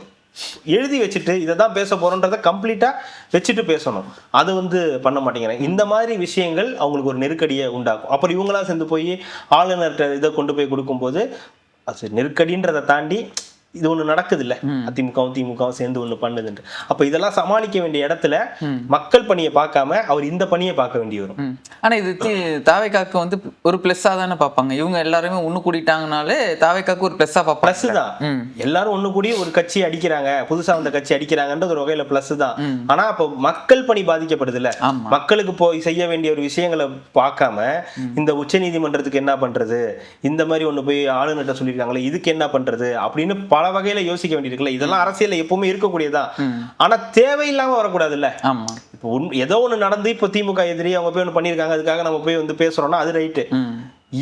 B: எழுதி வச்சுட்டு இதை தான் பேச போறோன்றதை கம்ப்ளீட்டா வச்சுட்டு பேசணும். அது பண்ண மாட்டேங்கிறாங்க. இந்த மாதிரி விஷயங்கள் அவங்களுக்கு ஒரு நெருக்கடியை உண்டாக்கும். அப்புறம் இவங்களா சேர்ந்து போய் ஆளுநர்கிட்ட இதை கொண்டு போய் கொடுக்கும்போது அது நெருக்கடின்றதை தாண்டி இது ஒண்ணு நடக்குது இல்ல, அதிமுகவும் திமுகவும் சேர்ந்து ஒண்ணு பண்ணுதுன்ட்டு. அப்ப இதெல்லாம் சமாளிக்க வேண்டிய இடத்துல மக்கள் பணியை பார்க்காம அவர் இந்த பணியை பார்க்க வேண்டி வரும்.
A: ஆனா இது தாவேக்காக்கு ஒரு பிளஸ்ஸா தானே பார்ப்பாங்க. இவங்க எல்லாருமே ஒண்ணு கூடிட்டாங்கனாலே தாவேக்காக்கு ஒரு பிளஸ்ஸா பார்ப்பாங்க.
B: பிளஸ் தான். எல்லாரும் ஒண்ணு கூடி ஒரு கட்சி அடிக்கிறாங்க, புதுசா வந்த கட்சி அடிக்கிறாங்கன்றது ஒரு வகையில பிளஸ் தான். ஆனா அப்ப மக்கள் பணி பாதிக்கப்படுது இல்ல, மக்களுக்கு போய் செய்ய வேண்டிய ஒரு விஷயங்களை பார்க்காம இந்த உச்ச நீதிமன்றத்துக்கு என்ன பண்றது, இந்த மாதிரி ஒண்ணு போய் ஆளுநர்கிட்ட சொல்லியிருக்காங்களே இதுக்கு என்ன பண்றது அப்படின்னு பல வகையில யோசிக்க வேண்டியிருக்குல்ல. இதெல்லாம் அரசியல்ல எப்பவுமே இருக்கக்கூடியதான். ஆனா தேவையில்லாம வரக்கூடாது இல்ல. இப்போ ஏதோ ஒண்ணு நடந்து இப்போ திமுக எதிரி அவங்க போய் ஒண்ணு பண்ணிருக்காங்க, அதுக்காக நம்ம போய் பேசுறோம்னா அது ரைட்டு.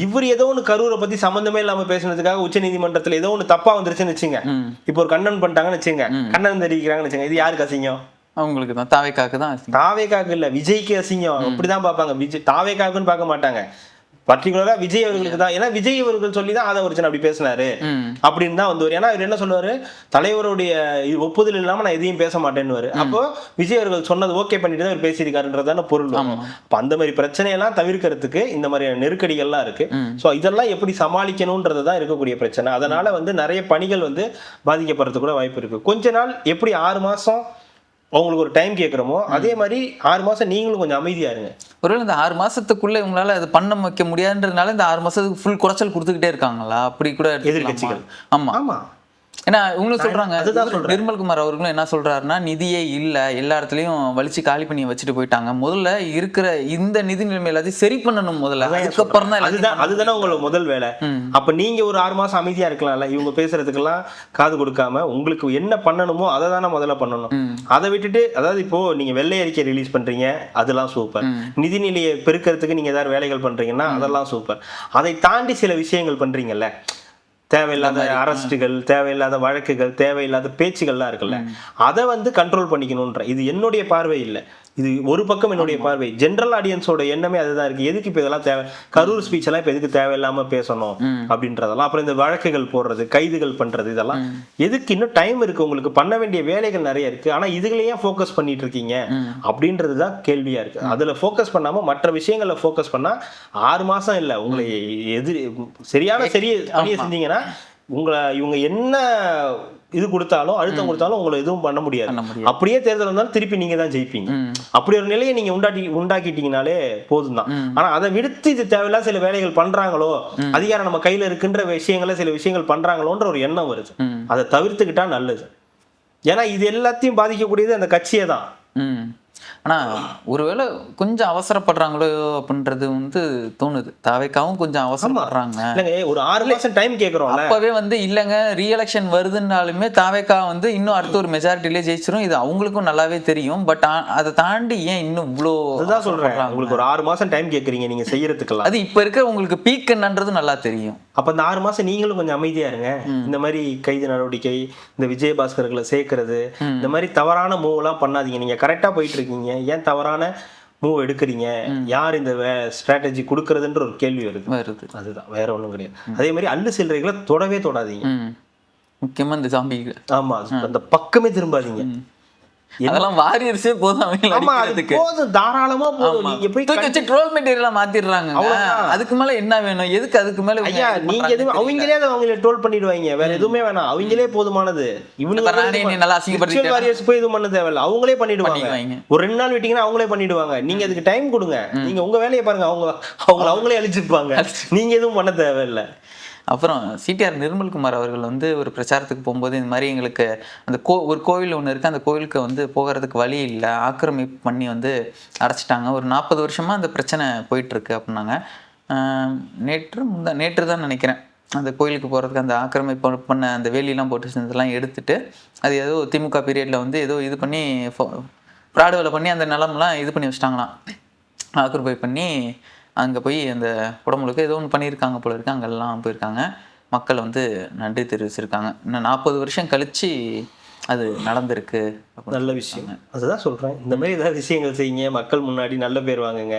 B: இவர் ஏதோ ஒண்ணு கரூரை பத்தி சம்பந்தமே இல்லாம பேசுனதுக்காக உச்ச நீதிமன்றத்துல ஏதோ ஒண்ணு தப்பா வந்துருச்சுன்னு வச்சுங்க, இப்போ ஒரு கண்டனம் பண்ணிட்டாங்கன்னு வச்சுங்க, கண்டனம் தெரிவிக்கிறாங்கன்னு வச்சுங்க, இது யாருக்கு அசிங்கம்?
A: அவங்களுக்கு தான், தாவேக்காக்கு தான்.
B: தாவேக்காக்கு இல்ல, விஜய்க்கு அசிங்கம். அப்படிதான் பார்ப்பாங்க. விஜய் தாவேக்காக்குன்னு பார்க்க மாட்டாங்க, பர்டிகுலரா விஜய் அவர்களுக்கு தான். ஏன்னா விஜய் அவர்கள் சொல்லிதான் ஆதவர்ஜன் அப்படி பேசினாரு அப்படின்னு தான் ஏன்னா அவர் என்ன சொல்லுவாரு, தலைவருடைய ஒப்புதல் இல்லாம நான் எதையும் பேச மாட்டேன்னு. அப்போ விஜய் அவர்கள் சொன்னது ஓகே பண்ணிட்டு தான் அவர் பேசியிருக்காருன்றதான பொருள். அப்ப அந்த மாதிரி பிரச்சனையெல்லாம் தவிர்க்கிறதுக்கு இந்த மாதிரியான நெருக்கடிகள்லாம் இருக்கு. ஸோ இதெல்லாம் எப்படி சமாளிக்கணும்ன்றது தான் இருக்கக்கூடிய பிரச்சனை. அதனால நிறைய பணிகள் பாதிக்கப்படுறதுக்கு கூட வாய்ப்பு இருக்கு. கொஞ்ச நாள் எப்படி 6 மாசம் அவங்களுக்கு ஒரு டைம் கேட்குறோமோ அதே மாதிரி 6 மாசம் நீங்களும் கொஞ்சம் அமைதியா இருங்க.
A: ஒருவேளை இந்த 6 மாசத்துக்குள்ள இவங்களால அது பண்ண வைக்க முடியாதுன்றதுனால இந்த 6 மாசத்துக்கு ஃபுல் குறைச்சல் கொடுத்துக்கிட்டே இருக்காங்களா? அப்படி கூட
B: எதிர்கட்சிகள்.
A: ஆமா ஆமா. ஏன்னா இவங்களும் சொல்றாங்க, நிர்மல்குமார் அவர்களும் என்ன சொல்றாருன்னா, நிதியே இல்ல, எல்லா இடத்துலயும் வலிச்சு காலி பண்ணி வச்சுட்டு போயிட்டாங்க, முதல்ல இருக்கிற இந்த நிதி நிலைமை எல்லாத்தையும் சரி பண்ணணும் முதல்ல, அதுக்கப்புறம் தான்
B: அதுதானே உங்களுக்கு முதல் வேலை. அப்ப நீங்க ஒரு 6 மாசம் அமைதியா இருக்கலாம்ல, இவங்க பேசுறதுக்கெல்லாம் காது கொடுக்காம உங்களுக்கு என்ன பண்ணணுமோ அதை தானே முதல்ல பண்ணணும். அதை விட்டுட்டு அதாவது இப்போ நீங்க வெள்ளை அறிக்கை ரிலீஸ் பண்றீங்க, அதெல்லாம் சூப்பர். நிதிநிலையை பெருக்கிறதுக்கு நீங்க ஏதாவது வேலைகள் பண்றீங்கன்னா அதெல்லாம் சூப்பர். அதை தாண்டி சில விஷயங்கள் பண்றீங்கல்ல, தேவையில்லாத அரஸ்டுகள், தேவையில்லாத வழக்குகள், தேவையில்லாத பேச்சுகள்லாம் இருக்குல்ல, அதை கண்ட்ரோல் பண்ணிக்கணும்ன்ற இது என்னுடைய பார்வை இல்லை. இது ஒரு பக்கம் என்னுடைய பார்வை. ஜென்ரல் ஆடியன்ஸோட எண்ணமே அதுதான் இருக்கு. எதுக்கு இப்போ இதெல்லாம் தேவை, கரூர் ஸ்பீச் எல்லாம் இப்போ எதுக்கு தேவையில்லாம பேசணும் அப்படின்றதெல்லாம், அப்புறம் இந்த வழக்குகள் போடுறது, கைதுகள் பண்றது, இதெல்லாம் எதுக்கு? இன்னும் டைம் இருக்கு, உங்களுக்கு பண்ண வேண்டிய வேலைகள் நிறைய இருக்கு. ஆனா இதுலயே ஃபோக்கஸ் பண்ணிட்டு இருக்கீங்க அப்படின்றதுதான் கேள்வியா இருக்கு. அதுல ஃபோக்கஸ் பண்ணாம மற்ற விஷயங்கள்ல ஃபோக்கஸ் பண்ணா 6 மாசம் இல்ல, உங்களை சரியான பணியை செஞ்சீங்கன்னா இவங்க என்ன இது கொடுத்தாலும் அழுத்தம் கொடுத்தாலும் உங்களை எதுவும் பண்ண முடியாது. அப்படியே தேர்தல் வந்தாலும் திருப்பி நீங்க தான் ஜெயிப்பீங்க. அப்படி ஒரு நிலையை நீங்க உண்டாக்கிட்டீங்கனாலே போதும் தான். ஆனா அதை விடுத்து இது தேவையில்லாத சில வேலைகள் பண்றாங்களோ, அதிகாரம் நம்ம கையில இருக்குன்ற விஷயங்கள சில விஷயங்கள் பண்றாங்களோன்ற ஒரு எண்ணம் வருது. அதை தவிர்த்துக்கிட்டா நல்லது. ஏன்னா இது எல்லாத்தையும் பாதிக்கக்கூடியது அந்த கட்சியை தான்.
A: ஆனா ஒருவேளை கொஞ்சம் அவசரப்படுறாங்களோ அப்படின்றது தோணுது. தாவேக்காவும் கொஞ்சம் அவசரப்படுறாங்க.
B: ஒரு 6 மாசம் டைம் கேக்குறோம்.
A: அப்பவே இல்லங்க ரீஎலெக்ஷன் வருதுன்னாலுமே தாவேக்கா இன்னும் அடுத்த ஒரு மெஜாரிட்டிலே ஜெயிச்சிரும், இது அவங்களுக்கும் நல்லாவே தெரியும். பட் அதை தாண்டி ஏன் இன்னும் இவ்வளோ?
B: அதுதான் சொல்றேன், உங்களுக்கு ஒரு 6 மாசம் டைம் கேக்குறீங்க நீங்க செய்யறதுக்கெல்லாம்.
A: அது இப்ப இருக்க உங்களுக்கு பீக் என்னன்றது நல்லா தெரியும்.
B: அப்ப இந்த 6 மாசம் நீங்களும் கொஞ்சம் அமைதியா இருங்க. இந்த மாதிரி கைது நடவடிக்கை, இந்த விஜயபாஸ்கர்களை சேர்க்கறது, இந்த மாதிரி தவறான மூவ் எல்லாம் பண்ணாதீங்க. நீங்க கரெக்டா போயிட்டு இருக்கீங்க, ஏன் தவறான மூவ் எடுக்கிறீங்க? யார் இந்த ஸ்ட்ராட்டஜி கொடுக்கறதுன்ற ஒரு கேள்வி வருது. அதுதான், வேற ஒண்ணும் கிடையாது. அதே மாதிரி அல்லு சில்லறைகளை தொடவே தொடாதீங்க.
A: முக்கியமா இந்த ஜாம்பிகள்.
B: ஆமா, அந்த பக்கமே திரும்பாதீங்க.
A: அதெல்லாம் வாரியர்ஸே போதும்,
B: தாராளமா போதும். நீங்க போய்
A: ட்ரோல் மெட்டீரியலா மாத்திடுறாங்க. அதுக்கு மேல என்ன வேணும்? எதுக்கு அதுக்கு மேல?
B: ஐயா நீங்க எதுவும் அவங்களே அவங்கள ட்ரோல் பண்ணிடுவாங்க, வேற எதுவுமே வேணாம். அவங்களே போதுமானது. இவனுக்கு நல்லா அசிங்கப்படுத்தி வாரியர்ஸ் போய் இது பண்ண தேவையில்ல, அவங்களே பண்ணிடுவாங்க. ஒரு 2 நாள் விட்டீங்கன்னா அவங்களே பண்ணிடுவாங்க. நீங்க அதுக்கு டைம் கொடுங்க, நீங்க உங்க வேலையை பாருங்க. அவங்களே அழிச்சிருப்பாங்க, நீங்க எதுவும் பண்ண தேவையில்லை.
A: அப்புறம் சிடிஆர் நிர்மல்குமார் அவர்கள் ஒரு பிரச்சாரத்துக்கு போகும்போது இந்த மாதிரி எங்களுக்கு அந்த ஒரு கோவில் ஒன்று இருக்குது, அந்த கோவிலுக்கு போகிறதுக்கு வழி இல்லை, ஆக்கிரமிப்பு பண்ணி அடைச்சிட்டாங்க, ஒரு 40 வருஷமாக அந்த பிரச்சனை போயிட்டுருக்கு அப்படின்னாங்க. நேற்று தான் நினைக்கிறேன், அந்த கோயிலுக்கு போகிறதுக்கு அந்த ஆக்கிரமிப்பு பண்ண அந்த வேலியெல்லாம் போட்டு செஞ்சதெல்லாம் எடுத்துட்டு அது ஏதோ திமுக பீரியடில் ஏதோ இது பண்ணி ஃப்ராடு வேலை பண்ணி அந்த நிலமெல்லாம் இது பண்ணி வச்சிட்டாங்களாம், ஆக்கிரமிப்பு பண்ணி அங்கே போய் அந்த குடமுழுக்கு ஏதோ ஒன்று பண்ணியிருக்காங்க போல இருக்கு. அங்கெல்லாம் போயிருக்காங்க, மக்கள் நன்றி தெரிவிச்சிருக்காங்க. இன்னும் 40 வருஷம் கழித்து அது நடந்திருக்கு.
B: நல்ல விஷயம். அதுதான் சொல்றேன், இந்த மாதிரி ஏதாவது விஷயங்கள் செய்யுங்க, மக்கள் முன்னாடி நல்ல பேர் வாங்குங்க,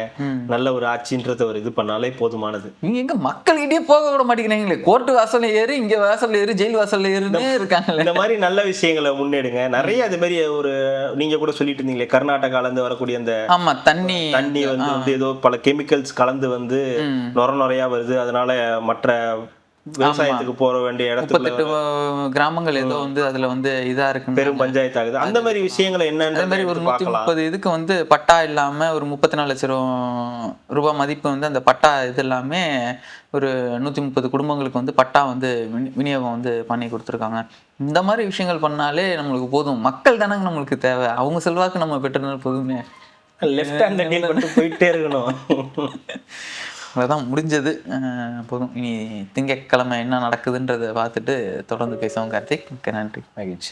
B: நல்ல ஒரு ஆட்சின்றத ஒரு இது பண்ணாலே போதுமானது.
A: நீங்க எங்க மக்கள்கிட்டயே போக விட மாட்டேங்கிறீங்களே, கோர்ட்டு வாசல்ல ஏறு, இங்க வாசல்ல ஏறு, ஜெயில் வாசல்ல ஏறுனே இருக்காங்களே.
B: இந்த மாதிரி நல்ல விஷயங்களை முன்னெடுங்க. நிறைய அது மாதிரி ஒரு நீங்க கூட சொல்லிட்டு இருந்தீங்களே, கர்நாடகால இருந்து வரக்கூடிய அந்த
A: ஆமா தண்ணி
B: வந்து ஏதோ பல கெமிக்கல்ஸ் கலந்து வந்து நுரையா வருது, அதனால மற்ற விவசாயத்துக்கு போற வேண்டிய இடத்துல
A: 38 கிராமங்கள் ஏதோ வந்து அதுல வந்து இதா இருக்கு,
B: பெரும் பஞ்சாயத்து ஆகுது. அந்த மாதிரி விஷயங்களை
A: அதே மாதிரி ஒரு 130 இதுக்கு வந்து பட்டா இல்லாம ஒரு 34 லட்சம் ரூபாய் மதிப்பு வந்து அந்த பட்டா இது எல்லாமே ஒரு 130 குடும்பங்களுக்கு வந்து பட்டா வந்து விநியோகம் வந்து பண்ணி கொடுத்துருக்காங்க. இந்த மாதிரி விஷயங்கள் பண்ணாலே நம்மளுக்கு போதும். மக்கள் தானங்க நம்மளுக்கு தேவை, அவங்க செல்வாக்கு நம்ம பெற்றனால போதுமே.
B: லெஃப்ட் ஹேண்ட் டீல் பண்ணிட்டு போயிட்டே இருக்கணும்.
A: அதான் முடிஞ்சது, போதும். இனி திங்கட்கிழமை என்ன நடக்குதுன்றதை பார்த்துட்டு தொடர்ந்து பேசுவோம். கார்த்திக், மிக்க நன்றி, மகிழ்ச்சி.